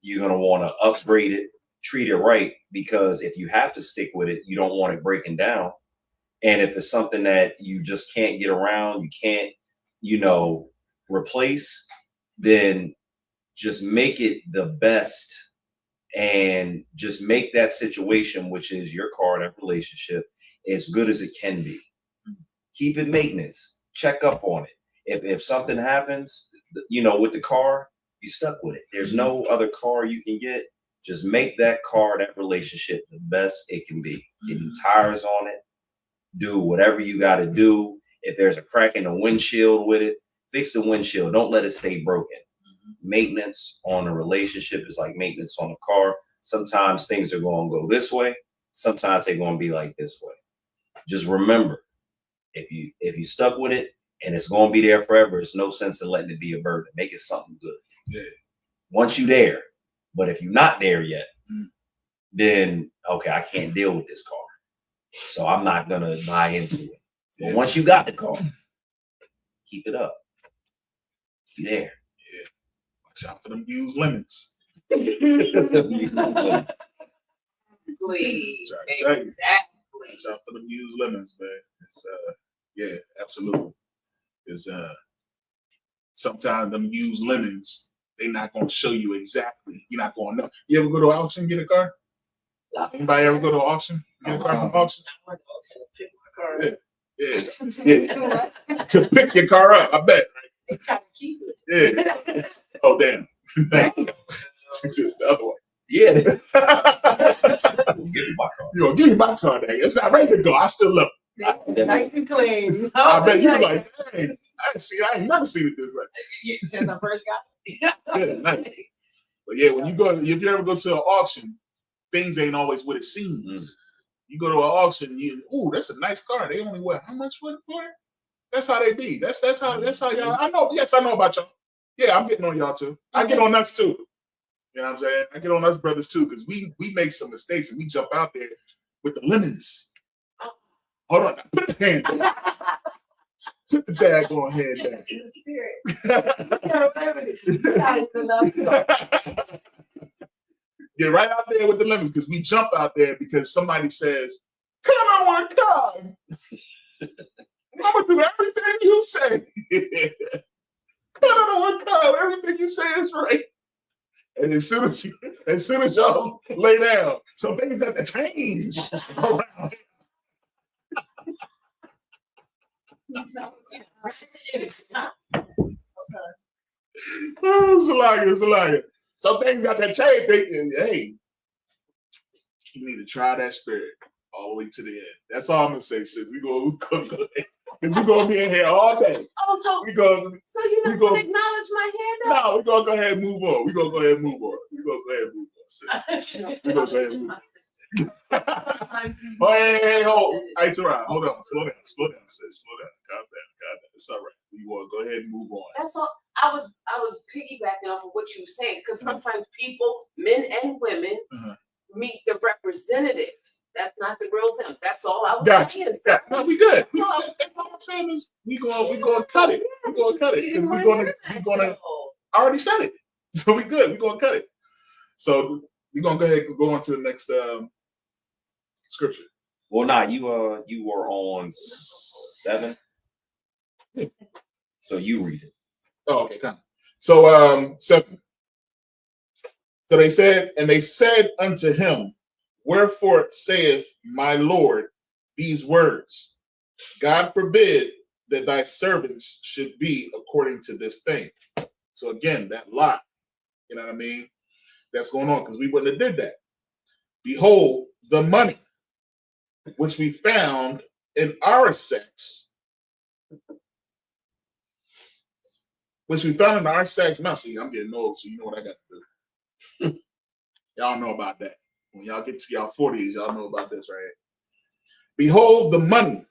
S11: You're gonna want to upgrade it, treat it right, because if you have to stick with it, you don't want it breaking down. And if it's something that you just can't get around, you can't, replace, then just make it the best and just make that situation, which is your car, that relationship, as good as it can be. Keep it maintenance. Check up on it. If something happens, with the car, you stuck with it. There's no other car you can get. Just make that car, that relationship, the best it can be. Get new tires on it. Do whatever you got to do. If there's a crack in the windshield with it, fix the windshield. Don't let it stay broken. Maintenance on a relationship is like maintenance on a car. Sometimes things are going to go this way. Sometimes they're going to be like this way. Just remember, if you stuck with it and it's going to be there forever, it's no sense in letting it be a burden. Make it something good.
S3: Yeah.
S11: Once you're there, but if you're not there yet, then okay, I can't deal with this car, so I'm not gonna buy into it. But once you got the car, keep it up. You there?
S3: Yeah. Watch out for them used lemons.
S13: Please.
S3: Exactly. Watch out for them used lemons, man. It's yeah, absolutely. Because sometimes them used lemons, they're not gonna show you exactly. You're not gonna know. You ever go to an auction and get a car? Anybody ever go to an auction? Get a car from auction?
S13: I went to auction to pick my car up.
S3: Yeah. To pick your car up, I bet.
S13: They try to keep it.
S3: Yeah. Oh damn. Thank you. The other one.
S11: Yeah. Give me my car.
S3: You gonna give me my car, dang. It's not ready to go. I still love it.
S13: Nice and clean.
S3: I bet you was like, hey, I ain't never seen it this way.
S13: Since I first got it.
S3: Yeah, nice. But yeah, when if you ever go to an auction, things ain't always what it seems. You go to an auction, that's a nice car. They only how much for it? That's how they be. That's how y'all. I know. Yes, I know about y'all. Yeah, I'm getting on y'all too. I get on us too. You know what I'm saying? I get on us brothers too, because we make some mistakes and we jump out there with the lemons. Hold on, put the hand down. Put the daggone hand down.
S13: In the spirit.
S3: Get right out there with the lemons, because we jump out there because somebody says, "Come on, one time. I'm gonna do everything you say." Come on, one time. Everything you say is right. And as soon as y'all lay down, some things have to change around. Oh, it's a liar. Some things got to change. Hey, you need to try that spirit all the way to the end. That's all I'm gonna say, sis. We're gonna be in here all day.
S13: Oh, so you're not gonna acknowledge my hand up?
S3: No, we're gonna go ahead and move on. We're gonna go ahead and move on, sis. We're gonna go ahead and move on. Hey, hold. Hey, Tara, hold on. Slow down, sis. Slow down. Calm down. It's all right. We want to go ahead and move on.
S13: That's all. I was piggybacking off of what you were saying, because sometimes people, men and women, meet the representative. That's not the real them. That's all I was saying.
S3: Yeah. No, we good. All I'm saying is we gonna cut it. We're gonna cut it because we're gonna. I already said it, so we good. We're gonna cut it. So we're gonna go ahead and go on to the next scripture.
S11: Well, you were on 7. So you read it.
S3: Oh, okay, come on. So 7. So they said unto him, "Wherefore saith my Lord these words? God forbid that thy servants should be according to this thing." So again, that lie, you know what I mean? That's going on, because we wouldn't have did that. "Behold, the money which we found in our sacks, mouth." See, I'm getting old, so you know what I got to do. Y'all know about that. When y'all get to y'all 40s, y'all know about this, right? "Behold, the money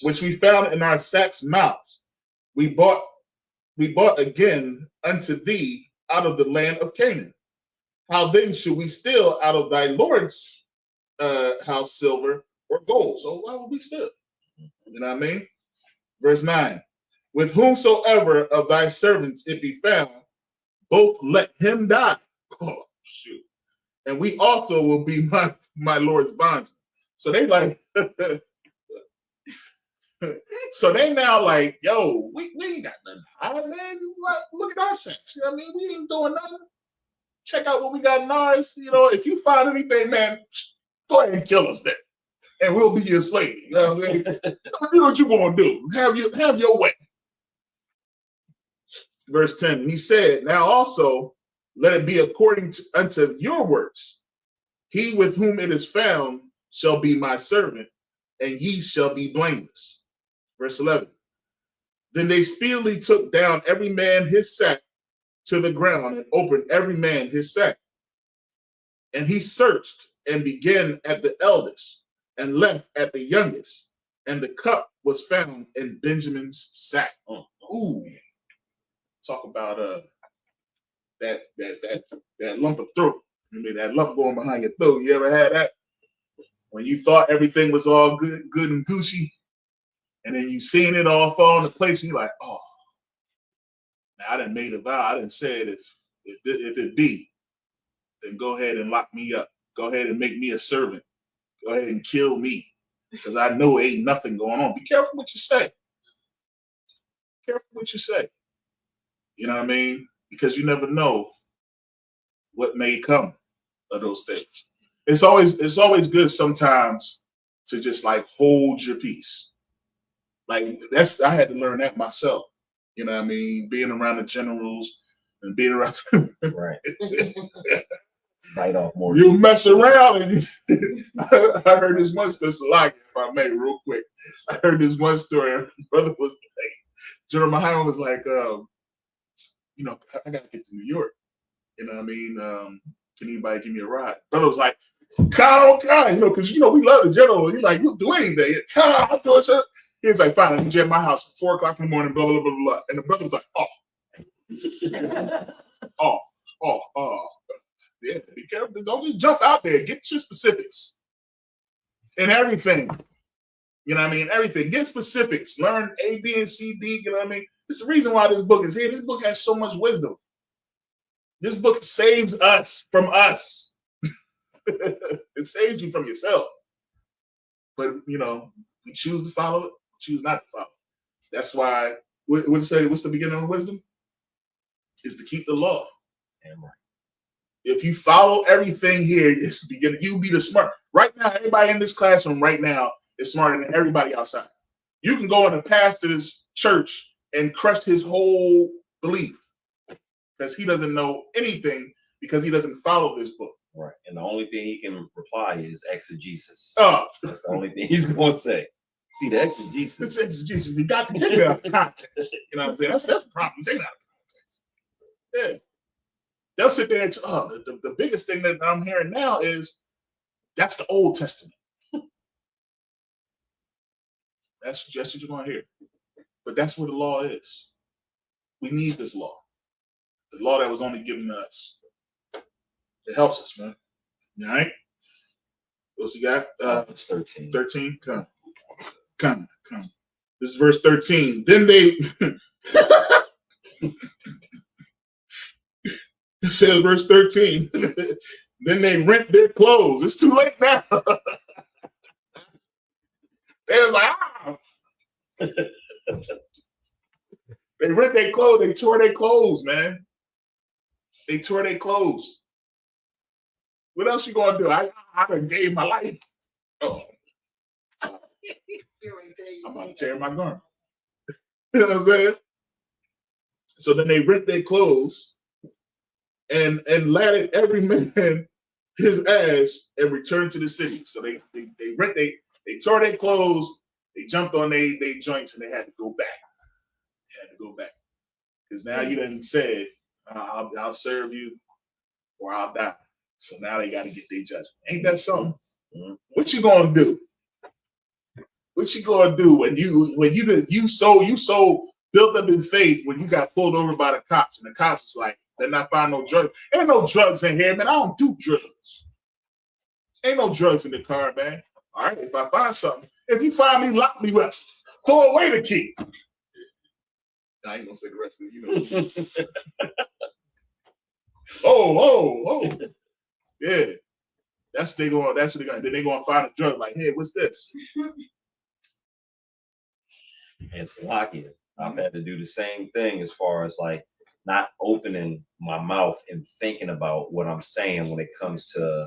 S3: which we found in our sacks' mouths, we bought again unto thee out of the land of Canaan. How then should we steal out of thy Lord's house silver or gold?" So why would we steal? You know what I mean? Verse 9. "With whomsoever of thy servants it be found, both let him die." Oh, shoot. "And we also will be my Lord's bondsmen." So they like, so they now like, yo, we ain't got nothing to hide, man. Look at our sacks. You know what I mean? We ain't doing nothing. Check out what we got in ours. You know, if you find anything, man, go ahead and kill us then, and we'll be your slave. You know what I mean? Do what you gonna do. Have your way. Verse 10. He said, "Now also let it be according unto your works. He with whom it is found shall be my servant, and ye shall be blameless." Verse 11. Then they speedily took down every man his sack to the ground, and opened every man his sack. And he searched and began at the eldest and left at the youngest. And the cup was found in Benjamin's sack. Ooh. Talk about that lump of throat. I mean, that lump going behind your throat. You ever had that? When you thought everything was all good and Gucci, and then you seen it all fall into place, and you're like, oh, now I done made a vow. I done said if it be, then go ahead and lock me up. Go ahead and make me a servant. Go ahead and kill me, because I know ain't nothing going on. Be careful what you say. Careful what you say. You know what I mean? Because you never know what may come of those things. It's always good sometimes to just like hold your peace. Like I had to learn that myself. You know what I mean? Being around the generals and being around
S11: right. Bite off more.
S3: You mess around and I heard this one story, like if I may, real quick. I heard this one story. Brother was like, General Muhammad was like, you know, I gotta get to New York. You know what I mean? Can anybody give me a ride? Brother was like, Kyle, you know, because you know we love the general. You're like, we'll do anything. Kyle, I'll do it. He was like, fine, I'm at my house at 4 o'clock in the morning, blah, blah, blah, blah. And the brother was like, oh. Yeah, be careful. Don't just jump out there. Get your specifics and everything. You know what I mean? Everything. Get specifics. Learn A, B, and C, D. You know what I mean? It's the reason why this book is here. This book has so much wisdom. This book saves us from us. It saves you from yourself. But, you know, we choose to follow it, choose not to follow it. That's why, what's the beginning of wisdom? Is to keep the law. Damn right. If you follow everything here, it's the beginning. You be the smart. Right now, everybody in this classroom right now is smarter than everybody outside. You can go in a pastor's church and crush his whole belief because he doesn't know anything because he doesn't follow this book.
S11: Right. And the only thing he can reply is exegesis.
S3: Oh.
S11: That's the only thing he's going to say. See, the exegesis.
S3: It's exegesis. You got to take it out of context. You know what I'm saying? That's the problem. You take it out of context. Yeah. They'll sit there and the biggest thing that I'm hearing now is that's the Old Testament. That's just what you're going to hear. But that's what the law is. We need this law. The law that was only given to us. It helps us, man. All right? What else you got?
S11: It's 13.
S3: 13? Come. This is verse 13. Then they... It says verse 13. Then they rent their clothes. It's too late now. They was like, They rent their clothes. They tore their clothes, man. They tore their clothes. What else you gonna do? I done gave my life. Oh. I'm about to tear my garment. You know what I'm saying? So then they rent their clothes and ladded every man his ass and returned to the city. So they tore their clothes, they jumped on their joints, and they had to go back. Because now you done said, I'll serve you or I'll die. So now they got to get their judgment. Ain't that something? Mm-hmm. What you gonna do? What you gonna do when you so built up in faith when you got pulled over by the cops and the cops is like, they're not finding no drugs. Ain't no drugs in here, man. I don't do drugs. Ain't no drugs in the car, man. All right, if I find something, if you find me, lock me up. Throw away the key. I ain't gonna say the rest of it, you know. Oh. Yeah. That's what they're going. Then they're gonna find a drug like, hey, what's this?
S11: And Salakia, I've had to do the same thing as far as like not opening my mouth and thinking about what I'm saying when it comes to,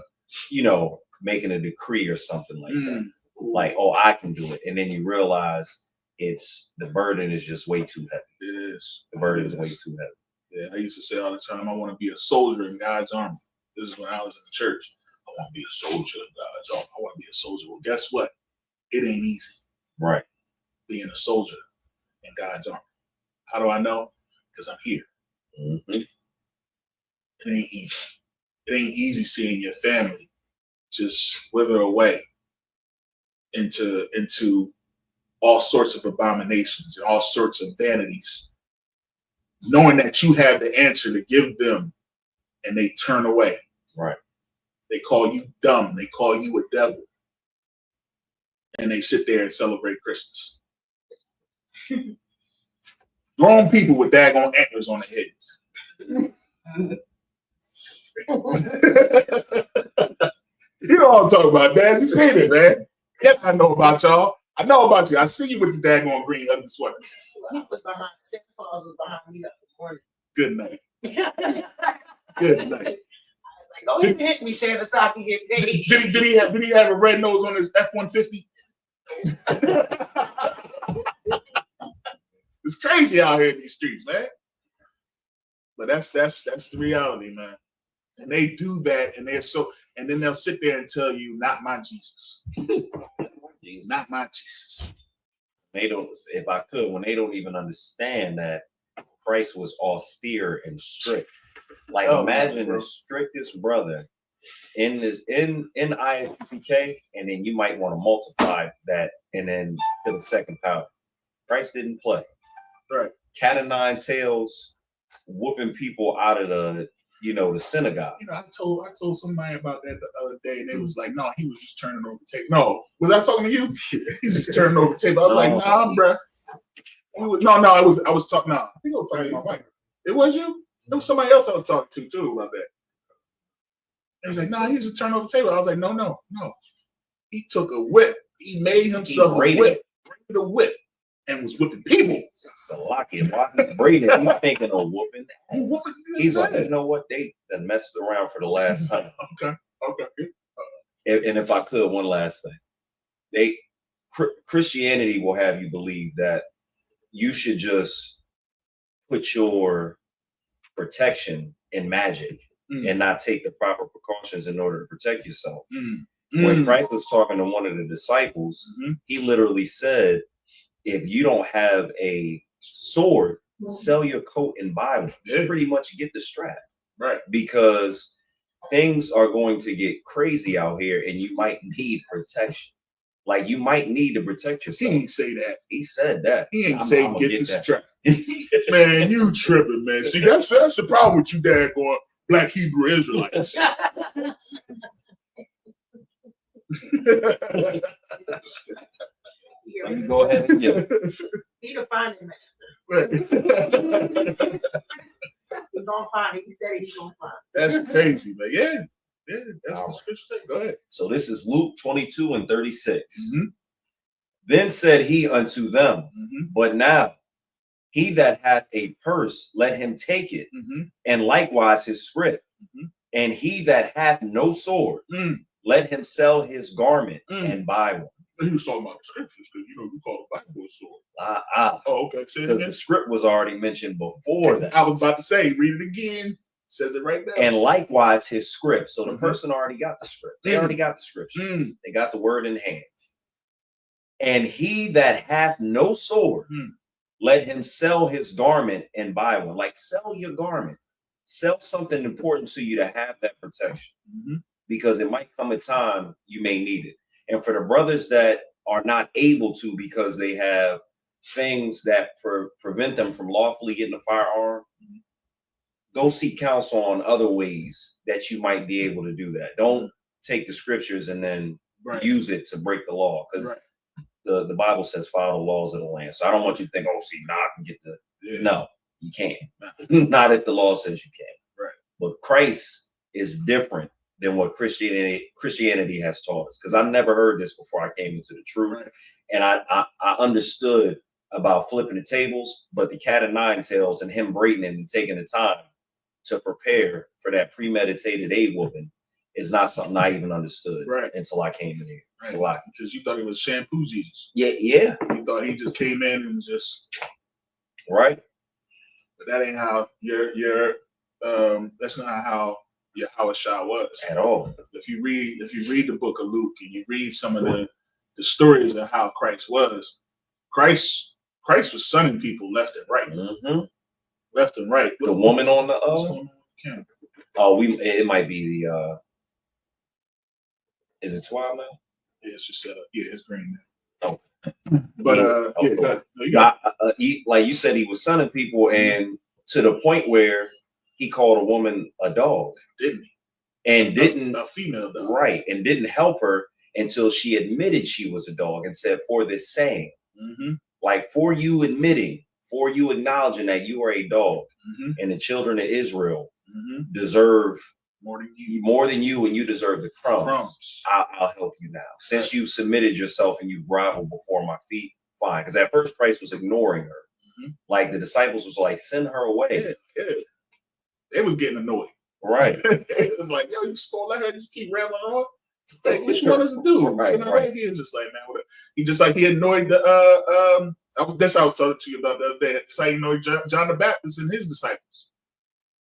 S11: making a decree or something like that. Like, oh, I can do it. And then you realize the burden is just way too heavy.
S3: It is.
S11: The burden is way too heavy.
S3: Yeah, I used to say all the time, I want to be a soldier in God's army. This is when I was in the church. I want to be a soldier in God's army. I want to be a soldier. Well, guess what? It ain't easy.
S11: Right.
S3: Being a soldier in God's army. How do I know? Because I'm here.
S11: Mm-hmm.
S3: It ain't easy. It ain't easy seeing your family just wither away into all sorts of abominations and all sorts of vanities, knowing that you have the answer to give them, and they turn away.
S11: Right.
S3: They call you dumb. They call you a devil, and they sit there and celebrate Christmas. Grown people with daggone antlers on their heads. You know what I'm talking about, Dad. You seen it, man. Yes, I know about y'all. I know about you. I see you with the daggone green ugly sweater.
S14: He was behind Santa Claus was behind me that morning.
S3: Good night. Good night.
S14: Like, don't even hit me, Santa, so I can get paid.
S3: Did he have a red nose on his F-150? It's crazy out here in these streets, man. But that's the reality, man. And they do that, and then they'll sit there and tell you, "Not my Jesus, not my Jesus."
S11: They don't. If I could, when they don't even understand that Christ was austere and strict. Like, imagine the strictest brother in IFPK, and then you might want to multiply that, and then to the second power. Christ didn't play.
S3: Right.
S11: Cat of nine tails, whooping people out of the the synagogue.
S3: I told somebody about that the other day, and they was like, "No, he was just turning over the table." No, was I talking to you? He's just turning over the table. I was like, "Nah, bruh." No, I was talking. No, I think I was talking to my wife. It was you. It was somebody else I was talking to too about that. He was like, "Nah, he was just turning over the table." I was like, "No. He took a whip. He made himself a whip, braided a whip, and was whipping people."
S11: Salaki, why he braided? He's thinking of whooping. He's like, you know what? They done messed around for the last time.
S3: Okay.
S11: And if I could, one last thing. Christianity will have you believe that you should just put your protection in magic and not take the proper precautions in order to protect yourself. When Christ was talking to one of the disciples, he literally said, if you don't have a sword, sell your coat and buy one. Pretty much get the strap.
S3: Right.
S11: Because things are going to get crazy out here and you might need protection. Like you might need to protect yourself.
S3: He didn't say that.
S11: He said that.
S3: He ain't say get the strap. Man, you tripping, man. See, that's the problem with you daggone black Hebrew Israelites.
S11: You go ahead and get it.
S14: He the finding master.
S3: Right.
S14: He's gonna find it. He said he's gonna find it.
S3: That's crazy, man. Yeah, that's what the scripture said. Go ahead.
S11: So this is Luke 22:36. Then said he unto them, but now he that hath a purse, let him take it, and likewise his scrip. And he that hath no sword, let him sell his garment and buy one.
S3: He was talking about the scriptures because we call the Bible a sword. Oh, okay. Say it
S11: Because
S3: again.
S11: the script was already mentioned before that.
S3: I was about to say, read it again. It says it right there.
S11: And likewise his script. So the person already got the script. They already got the scripture. They got the word in hand. And he that hath no sword, let him sell his garment and buy one. Like sell your garment. Sell something important to you to have that protection. Because it might come a time you may need it. And for the brothers that are not able to because they have things that prevent them from lawfully getting a firearm, go seek counsel on other ways that you might be able to do that. Don't take the scriptures and then use it to break the law, because the Bible says follow the laws of the land. So I don't want you to think, oh, see, now I can get the no, you can't. Not if the law says you can.
S3: Right.
S11: But Christ is different than what Christianity has taught us. Because I never heard this before I came into the truth. And I understood about flipping the tables, but the cat of nine tails and him braiding it and taking the time to prepare for that premeditated whooping is not something I even understood until I came in here.
S3: Right. Because you thought it was shampoo Jesus.
S11: Yeah.
S3: You thought he just came in and just
S11: right.
S3: But that ain't how your that's not how Yahushua was
S11: at all.
S3: If you read the book of Luke and you read some of the stories of how Christ was, Christ was sunning people left and right. Left and right.
S11: The woman on the it might be the is it 12 now?
S3: Yeah, it's just it's green now.
S11: Oh.
S3: But
S11: like you said, he was sunning people, and to the point where he called a woman a dog,
S3: didn't he?
S11: And didn't
S3: a female dog,
S11: right? And didn't help her until she admitted she was a dog, and said, "For this saying, like for you admitting, for you acknowledging that you are a dog, and the children of Israel deserve more than you, and you deserve the crumbs. I'll help you now. Since you submitted yourself and you groveled before my feet, fine." Because at first Christ was ignoring her, like the disciples was like, "Send her away."
S3: Yeah. They was getting annoyed.
S11: Right.
S3: It was like, yo, you just gonna let her just keep rambling on? Like, what you want us to do? Right. He is just like, man, he just like he annoyed the that's how I was talking to you about the other day. It's like, John the Baptist and his disciples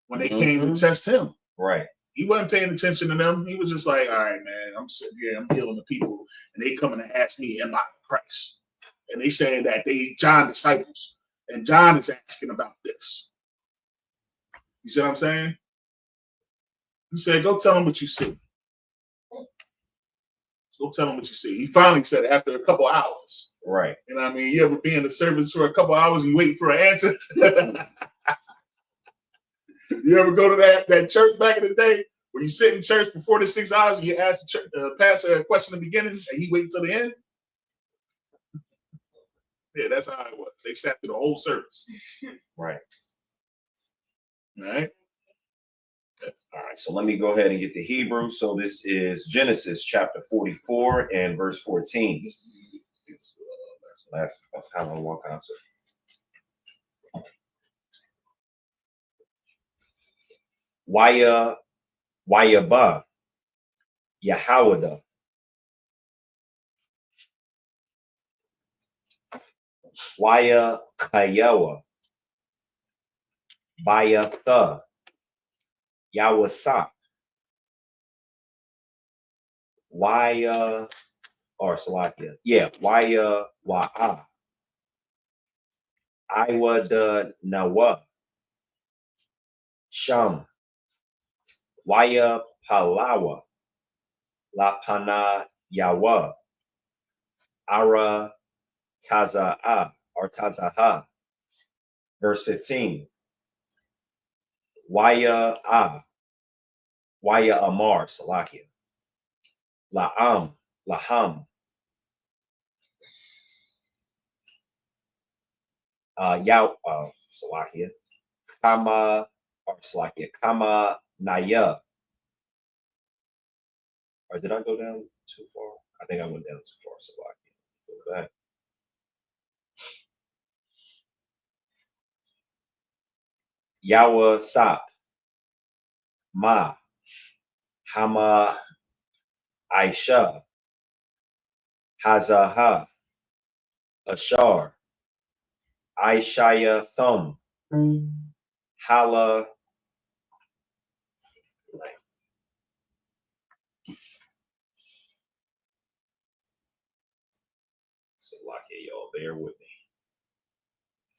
S3: when they came to test him.
S11: Right.
S3: He wasn't paying attention to them. He was just like, all right, man, I'm sitting here, I'm healing the people, and they coming to ask me, am I Christ? And they saying that they John disciples, and John is asking about this. You see what I'm saying? He said, go tell him what you see. Go tell him what you see. He finally said it after a couple hours.
S11: Right.
S3: You know what I mean? You ever be in the service for a couple hours and you wait for an answer? You ever go to that church back in the day where you sit in church for 4 to 6 hours and you ask the pastor a question in the beginning and he waits till the end? Yeah, that's how it was. They sat through the whole service.
S11: Right.
S3: All right.
S11: All right, so let me go ahead and get the Hebrew. So this is Genesis chapter 44 and verse 14. That's kind of one concept. Waya ba Yahawada. Waya Kayawa. Baya Tha. Yawasa. Waya or Salakia. Yeah, Waya Wa'a. Iwa da Nawa. Sham. Waya Palawa. La Pana Yawa. Ara Taza'a or Tazaha. Verse 15. Waya Amar Salakia. Laham. Salakia. Kama or Salakia. Kama Naya. Or did I go down too far? I think I went down too far. Salakia. Go back. Yawa Sap. Ma. Hama Aisha. Hazaha. Ashar. Aishaya Thumb. Hala. Salakia, y'all, bear with me.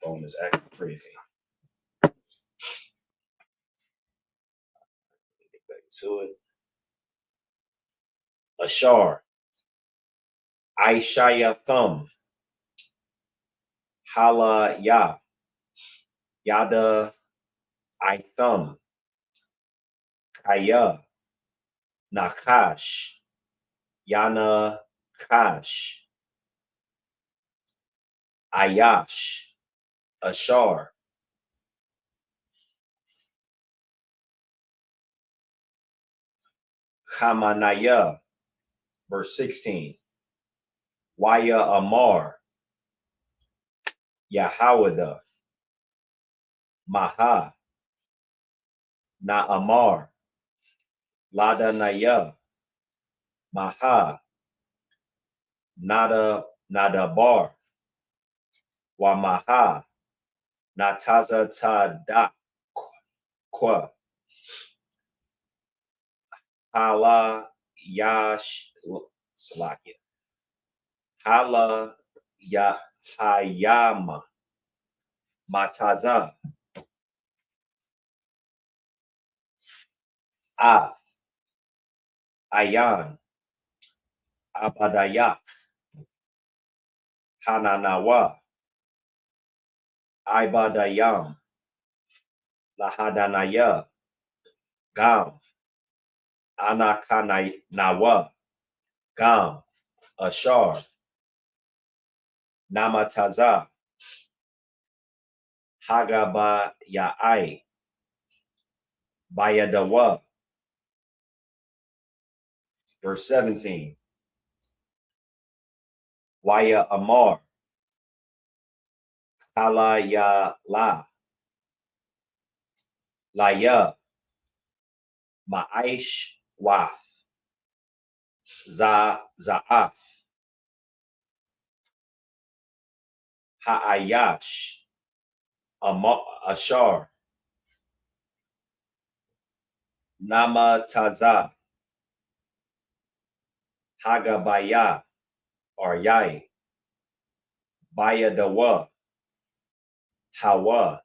S11: Phone is acting crazy. Get back to it. Ashar. Aishaya Thumb. Hala Ya. Yada I Thumb. Kaya. Nakash. Yana Kash. Ayash. Ashar. Hamanaya. Verse 16. Waya Amar. Yahawada. Maha. Na Amar. Lada Naya. Maha. Nada Bar. Wamaha. Nataza Tada. Kwa. Hala Yash Salakia. Hala Yahayama. Mataza. Ayan. Abadayat. Hananawa. Ibadayam. Lahadanaya. Gam. Anakanawa. Gam. Ashar. Namataza. Hagaba Ya'ai. Bayadawa. Verse 17. Waya Amar. Hala Ya La. Laya. Ma'aish Wath. Za'af. Ha'ayash. Ashar. Nama Taza. Hagabaya or Yai. Bayadawa. Hawa.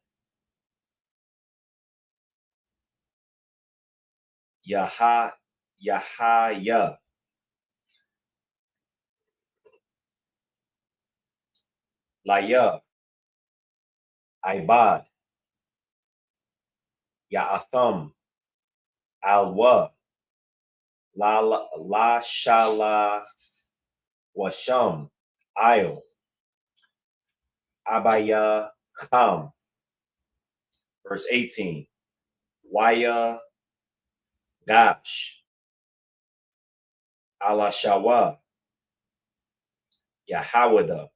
S11: Yahaya. Laya. Ibad. Ya'atham, Alwa, La Shala, Washam, Ayo, Abaya, Kam. Verse 18, Waya, Gash, Alashawa, Yahawada,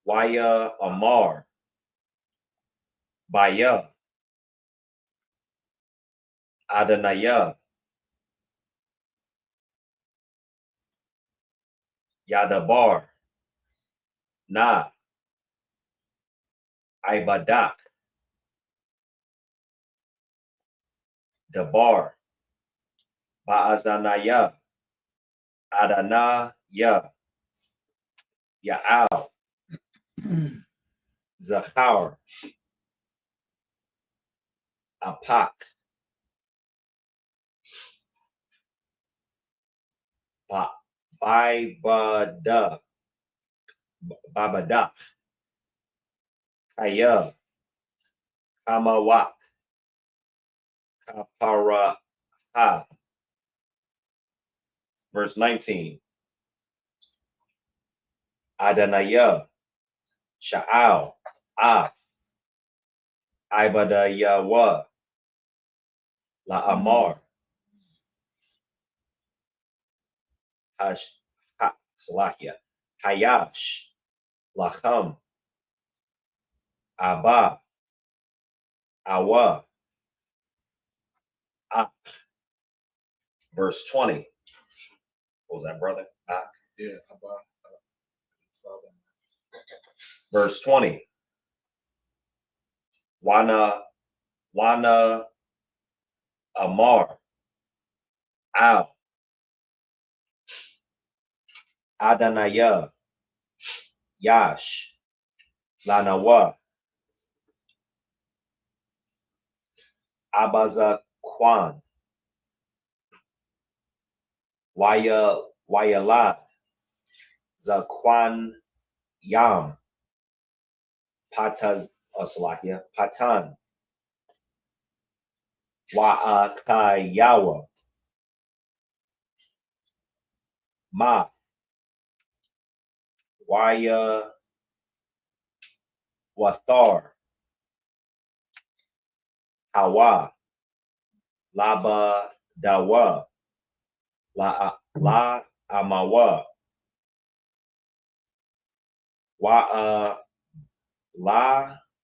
S11: Waya Amar, Baya, Adanaya, Yadabar, Na, Ibadak, Dabar, Ba'azanaya, Adana, Ya'al, Zachar, Apak, Babadak, Kaya, Kamawak, Kaparaha. Verse 19, Adanaya, Sha'al, Ibadayawa, La Amar, Salakia, Hayash, Lacham, Abba, Awa, Ak. Verse 20. What was that, brother? Ak.
S3: Yeah, Abba.
S11: Verse 20. Wana Amar, Al, Adanaya, Yash, Lanawa, Abaza Kwan, Wayalad, Zakwan Yam, Patan, Wa'akayawa, Ma, Waya Wathar, Hawa, Laba Dawa, La Amawa, La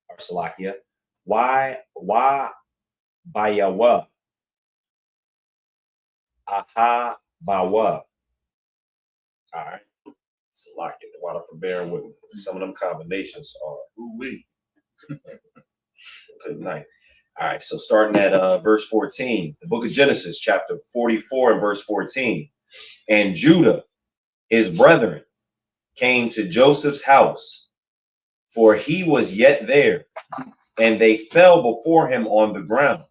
S11: or Salakia, Wa Bayawa, Aha Bawa. All right. Salakia, the water for bearing with me. Some of them combinations are ooh-wee. Good night. All right, so starting at verse 14, the book of Genesis, chapter 44 and verse 14. And Judah, his brethren, came to Joseph's house, for he was yet there, and they fell before him on the ground.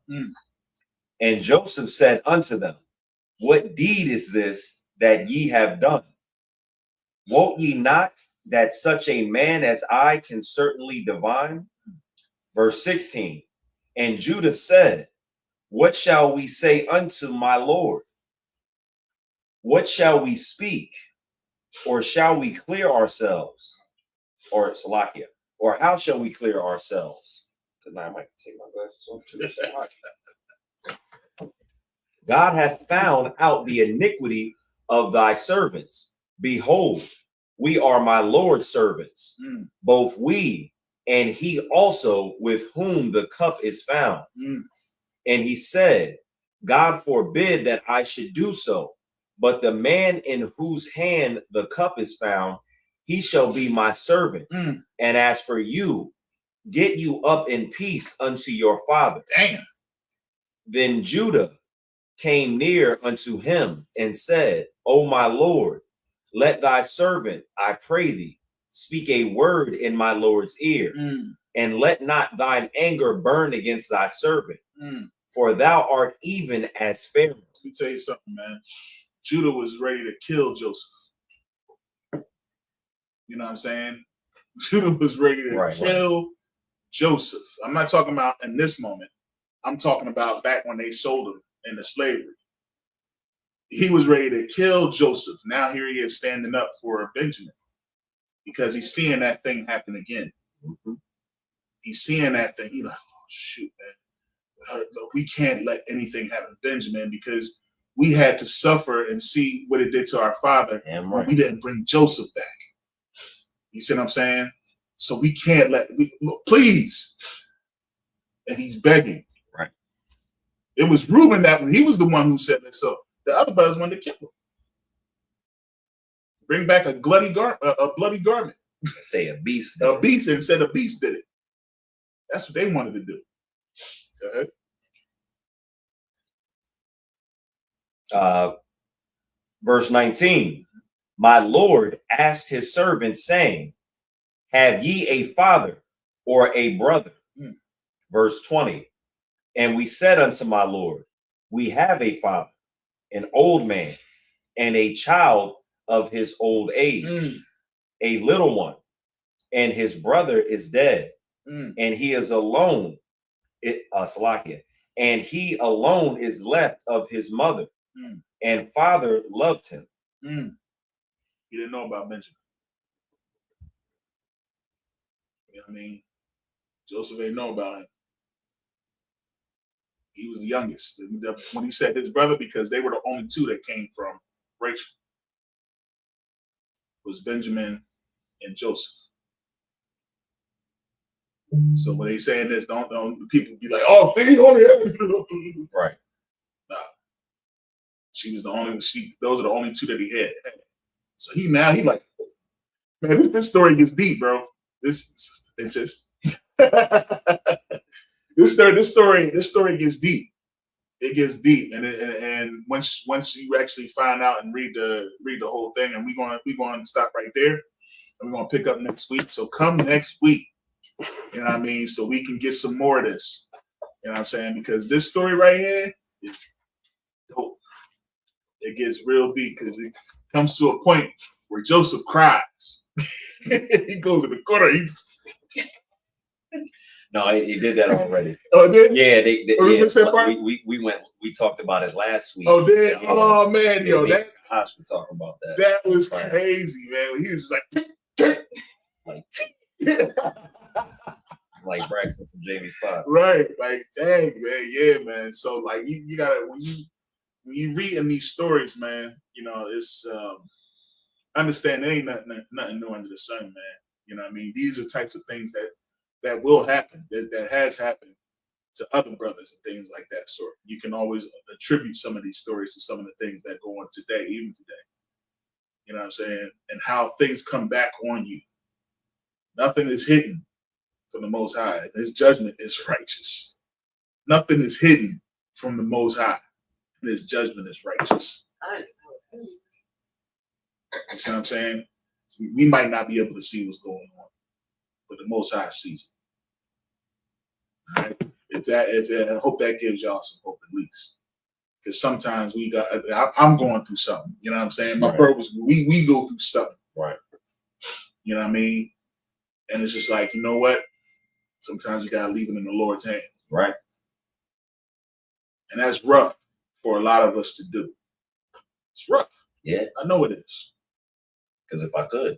S11: And Joseph said unto them, What deed is this that ye have done? Wot ye not that such a man as I can certainly divine? Verse 16, and Judah said, What shall we say unto my Lord? What shall we speak? Or shall we clear ourselves? Or Salakia, or how shall we clear ourselves? Tonight I might take my glasses off. God hath found out the iniquity of thy servants. Behold, we are my Lord's servants, both we and he also with whom the cup is found. And he said, God forbid that I should do so, but the man in whose hand the cup is found, he shall be my servant. And as for you, get you up in peace unto your father.
S3: Damn.
S11: Then Judah came near unto him and said, O my Lord, let thy servant, I pray thee, speak a word in my Lord's ear, and let not thine anger burn against thy servant, for thou art even as Pharaoh.
S3: Let me tell you something, man. Judah was ready to kill Joseph. You know what I'm saying? Judah was ready to kill Joseph. I'm not talking about in this moment. I'm talking about back when they sold him into slavery. He was ready to kill Joseph. Now here he is standing up for Benjamin because he's seeing that thing happen again. Mm-hmm. He's seeing that thing. He's like, oh, shoot, man. We can't let anything happen to Benjamin because we had to suffer and see what it did to our father when we didn't bring Joseph back. You see what I'm saying? So we can't look, please. And he's begging.
S11: Right.
S3: It was Reuben that he was the one who said that. So the other brothers wanted to kill him. Bring back a bloody garment.
S11: Say a beast.
S3: A beast, and said a beast did it. That's what they wanted to do. Go
S11: ahead. Verse 19. My Lord asked his servant, saying, have ye a father or a brother? Verse 20. And we said unto my Lord, we have a father, an old man, and a child of his old age, a little one, and his brother is dead, and he is alone, and he alone is left of his mother, and father loved him.
S3: He didn't know about Benjamin. You know what I mean? Joseph didn't know about him. He was the youngest. When he said his brother, because they were the only two that came from Rachel, was Benjamin and Joseph. So when they saying this, don't people be like, oh, he only had
S11: right.
S3: Nah. She was the only those are the only two that he had. So he like, man, this story gets deep, bro. This story gets deep. It gets deep, and once you actually find out and read the whole thing, and we're going to stop right there, and we're going to pick up next week. So come next week, you know what I mean, so we can get some more of this. You know what I'm saying? Because this story right here is dope. It gets real deep because it comes to a point where Joseph cries. He goes in the corner.
S11: No, he did that already.
S3: Oh, did?
S11: Yeah, we talked about it last week.
S3: Oh, did?
S11: Yeah.
S3: Oh man, yo,
S11: that Haas would talk about that.
S3: That was crazy, man. He was just
S11: like Braxton from Jamie Foxx.
S3: Right, like dang, man, yeah, man. So like you gotta when you reading these stories, man, you know, it's understand there ain't nothing new under the sun, man. You know what I mean? These are types of things that will happen, that has happened to other brothers and things like that sort. You can always attribute some of these stories to some of the things that go on today, even today. You know what I'm saying? And how things come back on you. Nothing is hidden from the Most High. His judgment is righteous. Nothing is hidden from the Most High. And his judgment is righteous. You see what I'm saying? So we might not be able to see what's going on, but the Most High sees it. All right. I hope that gives y'all some hope at least, because sometimes I'm going through something. You know what I'm saying? My brothers, we go through stuff.
S11: Right.
S3: You know what I mean? And it's just like, you know what? Sometimes you gotta leave it in the Lord's hand.
S11: Right.
S3: And that's rough for a lot of us to do. It's rough.
S11: Yeah.
S3: I know it is.
S11: Because if I could,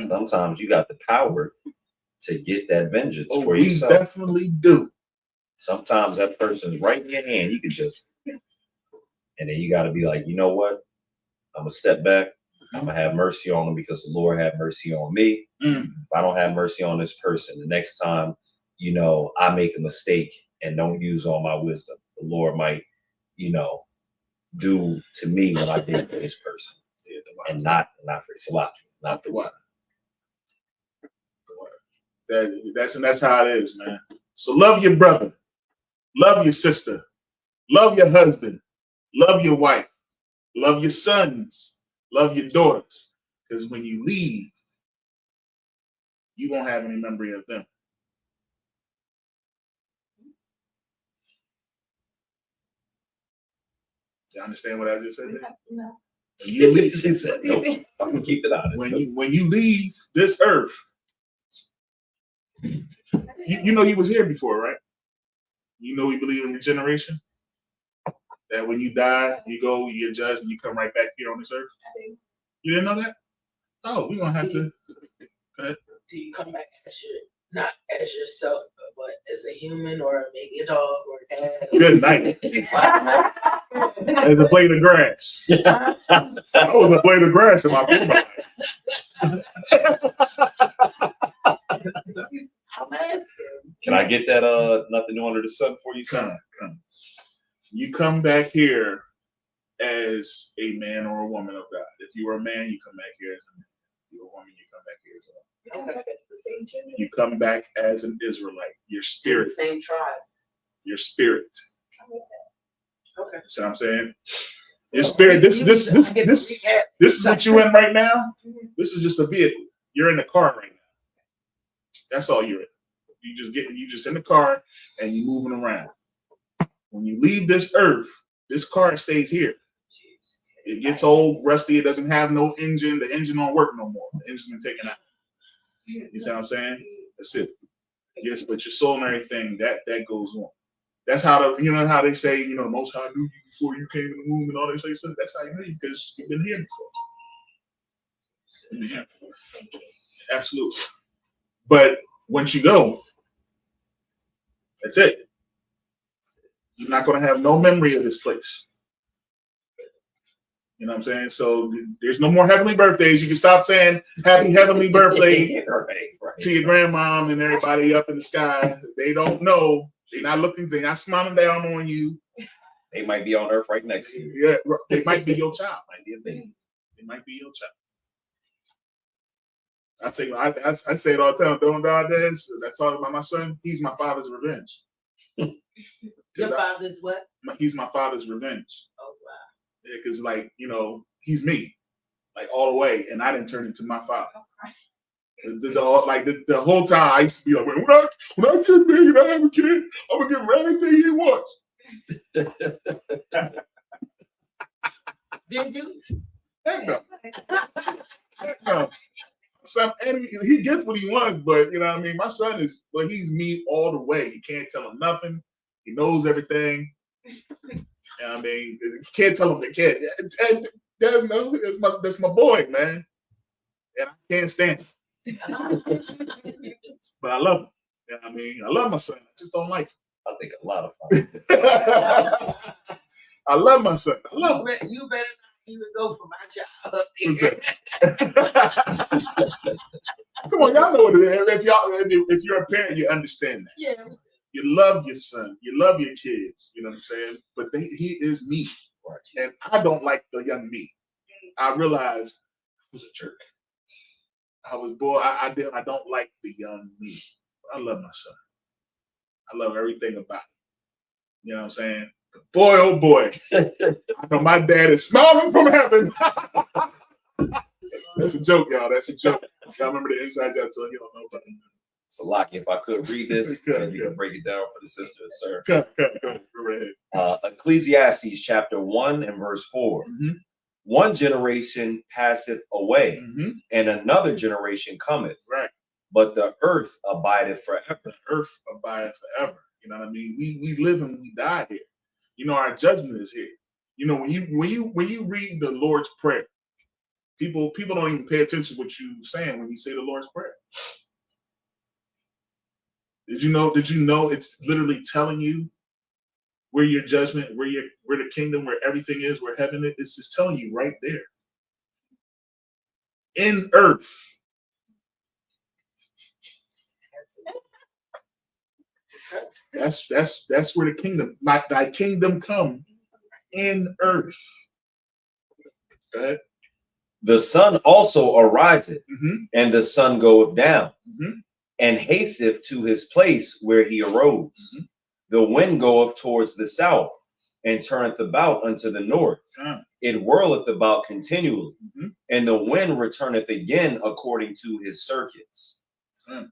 S11: sometimes you got the power to get that vengeance for yourself.
S3: We definitely do.
S11: Sometimes that person's right in your hand. You can just, and then you got to be like, you know what? I'm going to step back. I'm going to have mercy on them because the Lord had mercy on me. If I don't have mercy on this person, the next time, you know, I make a mistake and don't use all my wisdom, the Lord might, you know, do to me what I did for this person. And not for Salaki, not the what.
S3: That's how it is, man. So love your brother, love your sister, love your husband, love your wife, love your sons, love your daughters. Because when you leave, you won't have any memory of them. You understand what I just said there?
S13: No.
S3: When you leave,
S11: she said, no, I'm gonna keep it honest.
S3: When you leave this earth, You know you was here before, right? You know we believe in regeneration? That when you die, you go, you get judged, and you come right back here on this earth? You didn't know that? Oh, we're going to have to... Go ahead.
S14: Do you come back as not as yourself, but as a human or maybe a dog or a cat?
S3: Good night. As a blade of grass. I was a blade of grass in my former life.
S11: Can I get that nothing new under the sun for you, son?
S3: Come. You come back here as a man or a woman of God. If you were a man, you come back here as a man. If you're a woman, you come back here as a woman. You come back as an Israelite. Your spirit.
S14: Same tribe.
S3: Your spirit.
S14: Okay.
S3: See what I'm saying? Your spirit. This is what you in right now. This is just a vehicle. You're in the car right now. That's all you're in. You just in the car and you moving around. When you leave this earth, this car stays here. It gets old, rusty. It doesn't have no engine. The engine don't work no more. The engine's been taken out. You see what I'm saying? That's it. Yes, but your soul and everything that goes on. That's how how they say, the Most High knew you before you came in the womb and all that stuff. That's how you knew you because you've been here before. Absolutely. But once you go, that's it. You're not going to have no memory of this place. You know what I'm saying? So there's no more heavenly birthdays. You can stop saying happy heavenly birthday to your grandmom and everybody up in the sky. They don't know. They're not looking. They're not smiling down on you.
S11: They might be on earth right next to you.
S3: Yeah, they might be your child. Might be a baby. They might be your child. I say it all the time. Don't die, dance. That's all about my son. He's my father's revenge.
S14: Your father's what?
S3: He's my father's revenge.
S14: Oh wow.
S3: Yeah, because he's me, all the way, and I didn't turn into my father. The whole time I used to be like, when I get big and I have a kid, I'm gonna give him anything he wants.
S14: Did you?
S3: Heck no. Heck no. And he gets what he wants, but my son he's me all the way. You can't tell him nothing. He knows everything. You can't tell him the kid. That's my boy, man. And I can't stand him. But I love him. I love my son. I just don't like him.
S11: I think a lot of fun.
S3: I love my son. I love him.
S14: You better not even go for my child.
S3: Come on, y'all know what it is. If you're a parent, you understand that.
S14: Yeah.
S3: You love your son. You love your kids. You know what I'm saying? But he is me. And I don't like the young me. I realized I was a jerk. I was boy. I don't like the young me. I love my son. I love everything about him. You know what I'm saying? But boy, oh boy. I know my dad is smiling from heaven. That's a joke, y'all. That's a joke. Y'all remember the inside joke? So you don't know about it.
S11: Salaki, if I could read this, and you can break it down for the sister, sir.
S3: Go ahead.
S11: Ecclesiastes chapter 1 and verse 4.
S3: Mm-hmm.
S11: One generation passeth away, and another generation cometh.
S3: Right.
S11: But the earth abideth forever.
S3: The earth abideth forever. You know what I mean? We live and we die here. Our judgment is here. When you read the Lord's Prayer, people don't even pay attention to what you're saying when you say the Lord's Prayer. Did you know it's literally telling you where your judgment, where the kingdom, where everything is, where heaven is? It's just telling you right there. In earth. That's where the kingdom, thy kingdom come in earth. Go ahead.
S11: The sun also ariseth, and the sun goeth down, and hasteth to his place where he arose. The wind goeth towards the south, and turneth about unto the north. It whirleth about continually, and the wind returneth again according to his circuits.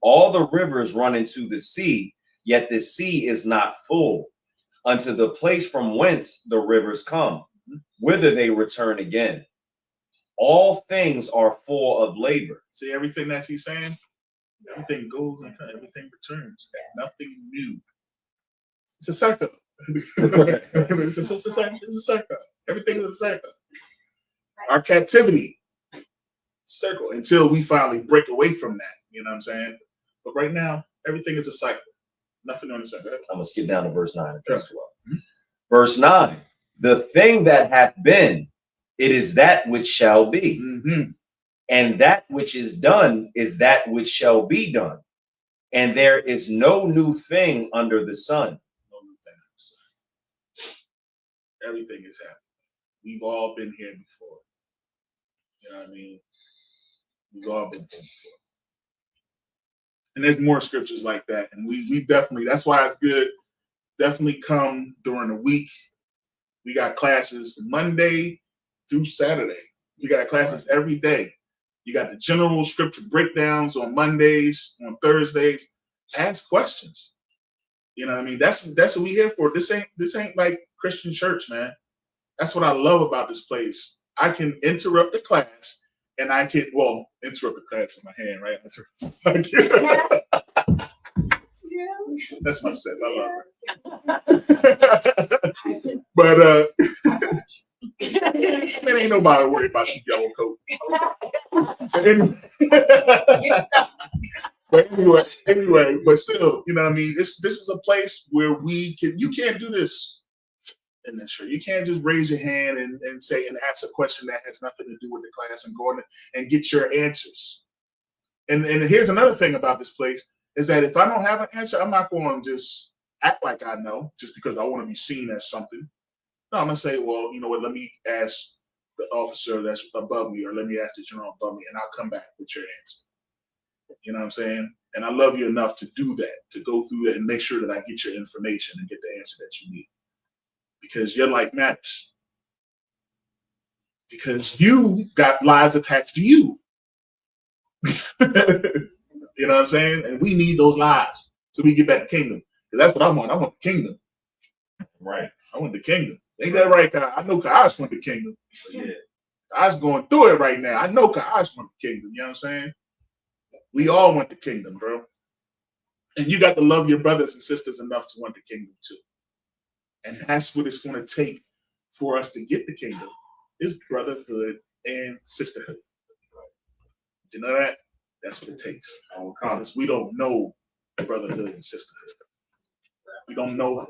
S11: All the rivers run into the sea, yet the sea is not full, unto the place from whence the rivers come, whither they return again. All things are full of labor.
S3: See everything that he's saying? Everything goes and everything returns. Nothing new. It's a circle. It's a circle. Everything is a circle. Our captivity, circle, until we finally break away from that. You know what I'm saying? But right now, everything is a cycle. Nothing on the circle.
S11: I'm going to skip down to verse 9 as well. Verse 9, the thing that hath been, it is that which shall be. And that which is done is that which shall be done. And there is no new thing under the sun.
S3: No new thing under the sun. Everything is happening. We've all been here before. You know what I mean? We've all been here before. And there's more scriptures like that. And we definitely, that's why it's good. Definitely come during the week. We got classes Monday through Saturday. We got classes every day. You got the general scripture breakdowns on Mondays, on Thursdays. Ask questions. You know what I mean? That's what we here for. This ain't like Christian church, man. That's what I love about this place. I can interrupt the class and I can, interrupt the class with my hand, right? That's my sense. I love her. But man, ain't nobody worried about your yellow coat. Anyway, but still, you know what I mean? This is a place where you can't do this in this church. You can't just raise your hand and say and ask a question that has nothing to do with the class and go in and get your answers. And here's another thing about this place is that if I don't have an answer, I'm not going to just act like I know just because I want to be seen as something. No, I'm going to say, well, you know what, let me ask the officer that's above me or let me ask the general above me and I'll come back with your answer. You know what I'm saying? And I love you enough to do that, to go through it and make sure that I get your information and get the answer that you need. Because your life matters. Because you got lives attached to you. You know what I'm saying? And we need those lives so we get back to kingdom. Because that's what I want. I want the kingdom. Right. I want the kingdom. Ain't that right, Kai? I know Kai's want the kingdom. Yeah. Kai's going through it right now. I know Kai's want the kingdom. You know what I'm saying? We all want the kingdom, bro. And you got to love your brothers and sisters enough to want the kingdom too. And that's what it's going to take for us to get the kingdom is brotherhood and sisterhood. You know that? That's what it takes. Because we don't know brotherhood and sisterhood. We don't know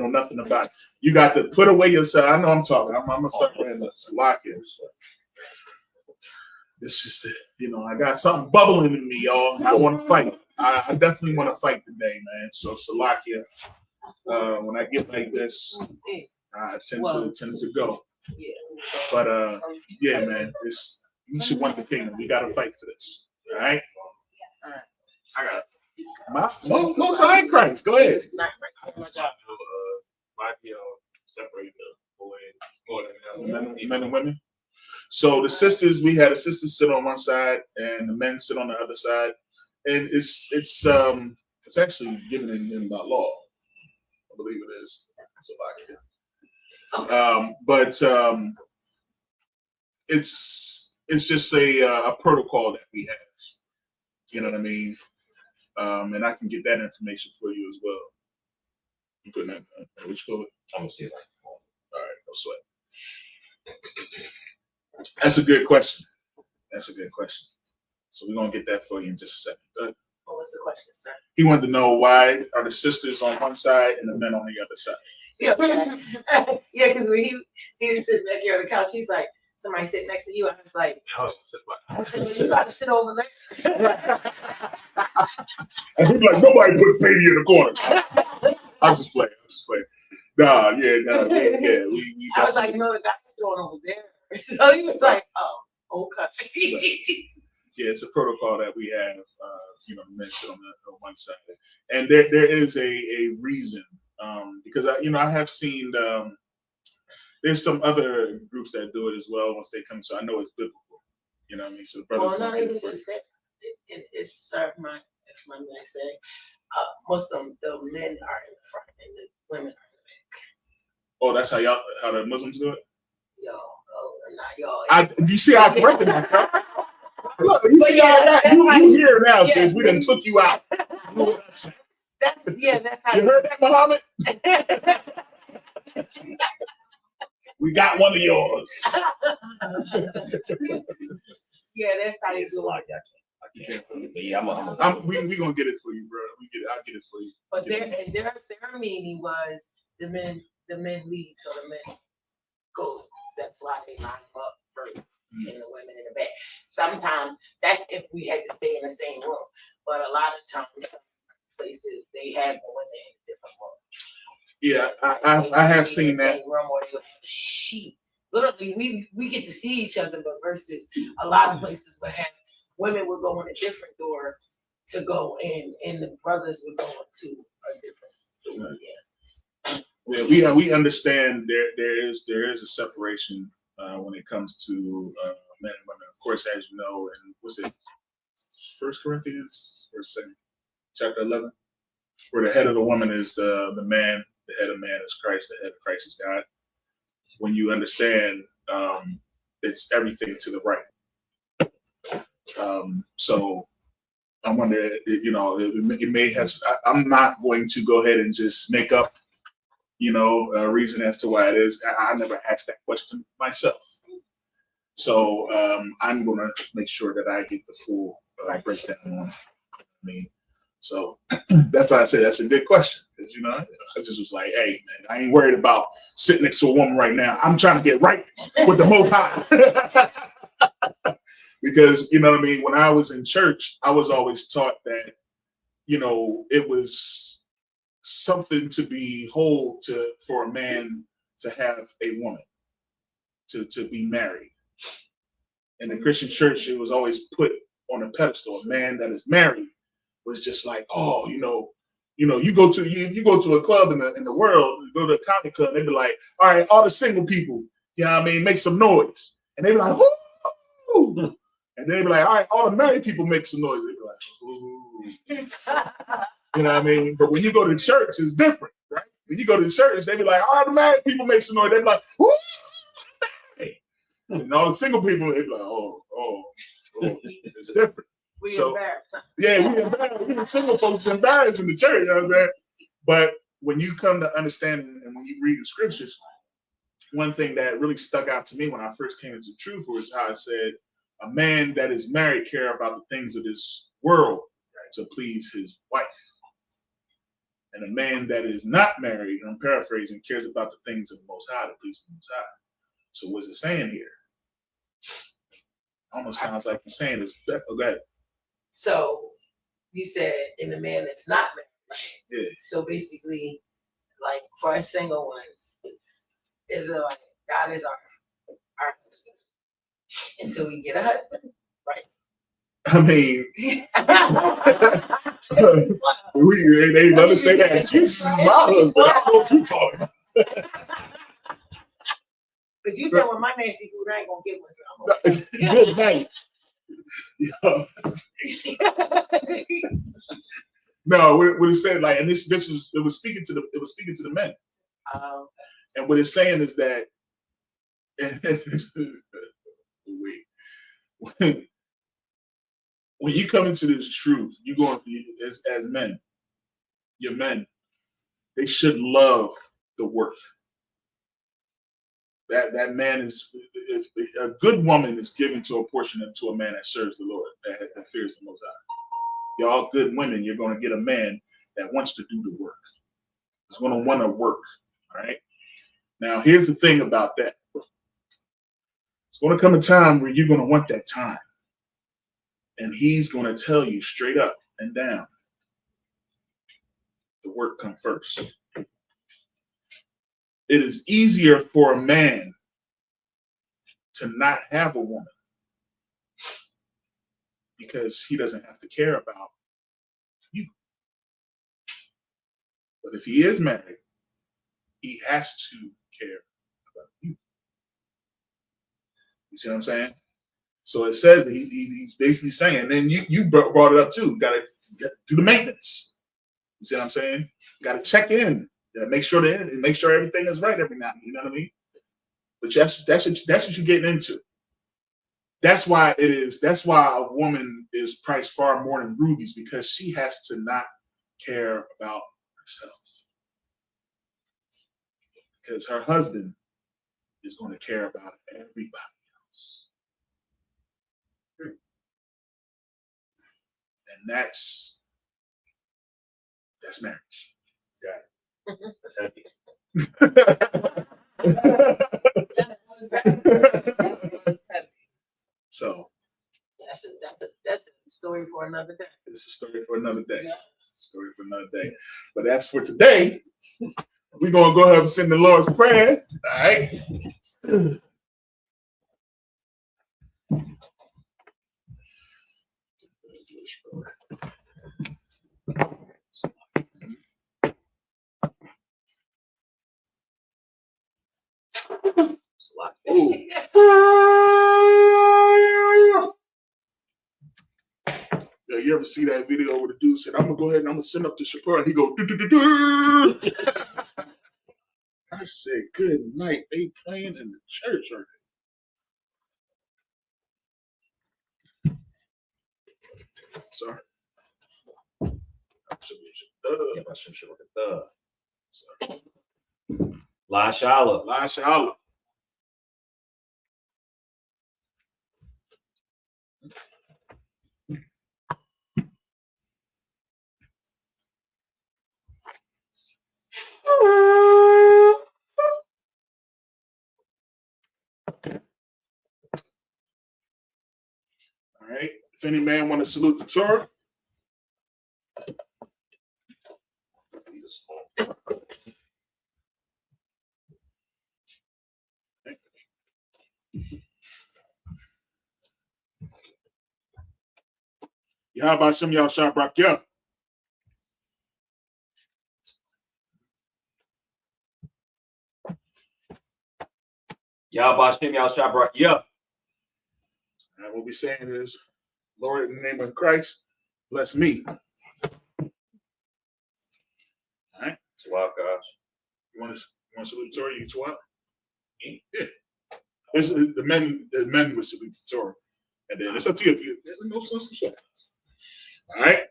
S3: nothing about it. You got to put away yourself. I know I'm talking. I'm gonna start wearing the Salakia. It's just, I got something bubbling in me, y'all. I want to fight. I definitely want to fight today, man. So Salakia, when I get like this, I tend to go. But yeah, man, we should want the kingdom. We gotta fight for this. All right? I got it. No sign Christ. Go ahead.
S12: Separate the
S3: men and women. So the sisters, we had the sisters sit on one side and the men sit on the other side, and it's actually given in by law. I believe it is. But it's just a protocol that we have. You know what I mean? And I can get that information for you as well. You putting that? Which color?
S11: I'm gonna see it.
S3: All right, no sweat. That's a good question. So we're gonna get that for you in just a second. Good.
S14: What was the question, sir?
S3: He wanted to know why are the sisters on one side and the men on the other side.
S14: Yeah, because when he didn't sit back here on the couch, he's like, somebody sitting next to you, and I was like, you got to sit over there.
S3: And he's like, nobody puts baby in the corner. I'm just playing. Nah. We
S14: I was like, no, the guy's doing over there. So he was like, oh, okay.
S3: Yeah, it's a protocol that we have. Men sit on one side, and there is a reason. Because I have seen there's some other groups that do it as well once they come. So I know it's biblical. You know what I mean? So the brothers.
S14: Well, not even just that. It's sorry, if my may say, most of them, the men are in the front and the women are in the back.
S3: Oh, that's how the Muslims do it?
S14: Y'all, not y'all.
S3: You see, I corrected myself. Look, you see all that? You here now, sis. We done took you out.
S14: That's how
S3: you heard that, Muhammad? We got one of yours.
S14: Yeah, that's how you do it.
S11: But yeah,
S3: we gonna get it for you, bro. I'll get it for you.
S14: But their meaning was the men lead, so the men go. That's why they line up first, and the women in the back. Sometimes that's if we had to stay in the same room, but a lot of times, some places they have the women in different rooms.
S3: Yeah, I have seen that.
S14: Same room, or they would have a sheet. Literally, we get to see each other, but versus a lot of places would have women would go in a different door to go in, and the brothers would go into a different door.
S3: Yeah, we understand there is a separation when it comes to men and women. Of course, as you know, and what's it, 1 Corinthians or 2 chapter 11, where the head of the woman is the man, the head of man is Christ, the head of Christ is God. When you understand, it's everything to the right. So I wonder, it may have. I'm not going to go ahead and just make up, a reason as to why it is. I never asked that question myself. So I'm going to make sure that I get the full breakdown on it. I mean, so that's why I said that's a good question. Because, I just was like, hey, man, I ain't worried about sitting next to a woman right now. I'm trying to get right with the Most High. Because, when I was in church, I was always taught that, it was something to behold for a man to have a woman, to be married. In the Christian church, it was always put on a pedestal. A man that is married was just like, oh, you go to a club in the world, you go to a comedy club, and they be like, all right, all the single people, make some noise. And they be like, whoo! And they be like, all right, all the married people make some noise. They be like, ooh. You know what I mean? But when you go to church, it's different, right? When you go to church, they be like, all the married people make some noise. They be like, ooh! And all the single people, they be like, oh, it's different.
S14: We embarrassed.
S3: Yeah, we embarrassed. We the single folks embarrassed in the church, you know what I'm saying? But when you come to understand and when you read the scriptures, one thing that really stuck out to me when I first came into the truth was how it said, a man that is married care about the things of this world to please his wife. And a man that is not married, and I'm paraphrasing, cares about the things of the Most High to please the Most High. So what's it saying here? Almost sounds like you're saying this. Go ahead.
S14: So you said in a man that's not married, right?
S3: Yeah.
S14: So basically, like for us single ones, is it like God is our husband until we get a husband, right?
S3: I mean, they never say that. Jesus is my husband. I don't know what you're talking about.
S14: But you said, well, my nasty food, I ain't gonna get one.
S3: Good night. No, what it said, like, and it was speaking to the men. And what it's saying is that when you come into this truth, you go as men, your men, they should love the work. That man is a good woman is given to a portion to a man that serves the Lord, that fears the Most High. Y'all good women, you're going to get a man that wants to do the work. He's going to want to work. All right. Now, here's the thing about that. It's going to come a time where you're going to want that time. And he's going to tell you straight up and down, the work come first. It is easier for a man to not have a woman because he doesn't have to care about you. But if he is married, he has to care about you. You see what I'm saying? So it says he's basically saying, and you brought it up too, got to do the maintenance. You see what I'm saying? Got to check in. Make sure everything is right every now and then, you know what I mean? But that's what you're getting into. That's why it is. That's why a woman is priced far more than rubies, because she has to not care about herself, because her husband is going to care about everybody else, and that's marriage.
S11: Exactly. That's heavy.
S3: So
S14: that's a story for another day.
S3: It's a story for another day. Story for another day. But as for today, we're gonna go ahead and send the Lord's Prayer. All right. Yeah, you ever see that video where the dude said, "I'm gonna go ahead and I'm gonna send up the Shapur," and he goes, "Do." I said, "Good night." They playing in the church, are they? Sorry.
S11: La Shala.
S3: La Shala. All right. If any man want to salute the Torah. Yahweh Shem Yahshua Brakya.
S11: Yahweh Shem Yahshua Brakya.
S3: And what we're saying is, Lord, in the name of Christ, bless me. All right.
S11: It's wild, gosh.
S3: You want to salute the Torah? You can twat? Yeah. This is the men will salute the Torah. And then it's up to you if you know some shit. All right.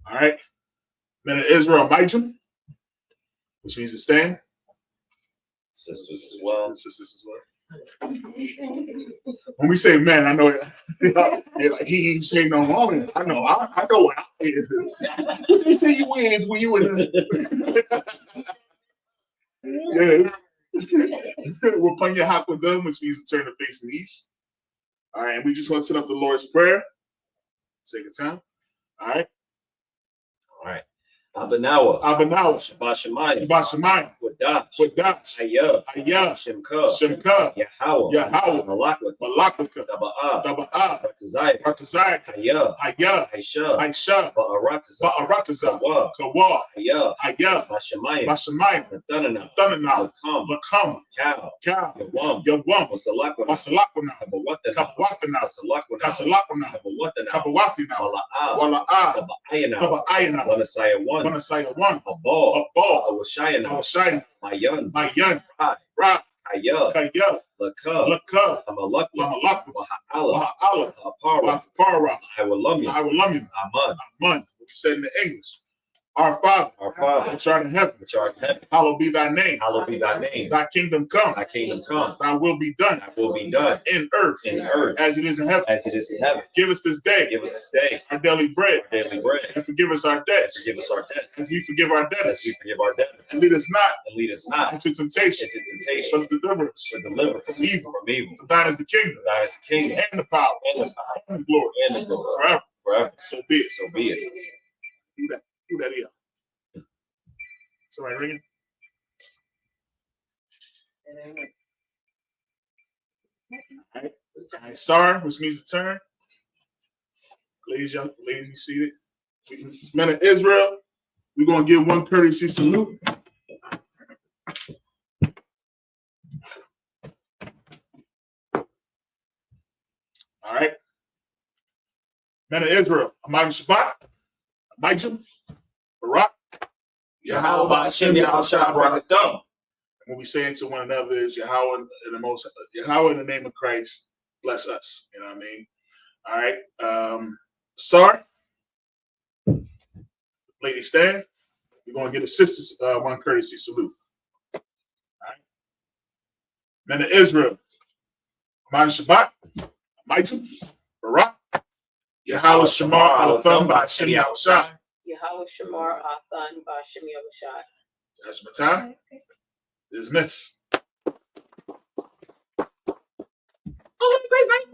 S3: All right. Men of Israel, Ma'ijim, which means to stand.
S11: Sisters as well.
S3: Sisters as well. When we say men, I know like he ain't saying no wrong. I know what I is. What they say you wins when you in yeah. We'll put your hot with them, which means to turn the face east. All right, and we just want to set up the Lord's Prayer. Take a time. All right.
S11: All right. Abanawa.
S3: Shabbat
S11: Shemayim.
S3: Wadash. Ayah. Shemka. Yahweh. Malakwika. Taba'ah. Ratazai. Ayah. Aisha. Ba'arataza. Kawa. Ayah. Bashamayim. Tanana. Lakam. Cow. Yawam. Wasalakwana. Kabawatana. Kasalakwana. Kabawafina. Wala'ah. Taba'ayana.
S11: Wanasaya one. A ball. Awashayana. Mayan.
S3: Ra.
S11: Kaya. Laka. Amalakwa. Waha'ala.
S3: Para.
S11: I will love you.
S3: Aman. We said in the English. Our Father, which art in heaven, hallowed be thy name. Thy kingdom come. Thy will be done. In earth. As it is in heaven. Give us this day. Our daily bread. And forgive us our debts. As we forgive our debtors. And lead us not into temptation. But deliver us from evil. For thine is the kingdom. And the power. And the glory. Forever. So be it. Do that here. Somebody ringing? All right. Sar, which means to turn. Ladies, you seated. Men of Israel, we're going to give one courtesy salute. All right. Men of Israel, Amayim Shabbat, Ma'ijim, Barak,
S11: Yahweh Shem Yahshua Brakya.
S3: What we say to one another is Yahweh in the name of Christ, bless us. You know what I mean? All right. Sar, Lady Stan, we're going to get a sister one courtesy salute. All right. Men of Israel, Aman Shabbat, Michael, Barak, Yahweh Shamar Alatham by Shem Yahushai.
S13: Yahweh Shamar Athan Bashem Yahushai.
S3: That's my time. Dismiss.
S13: Oh, great, right?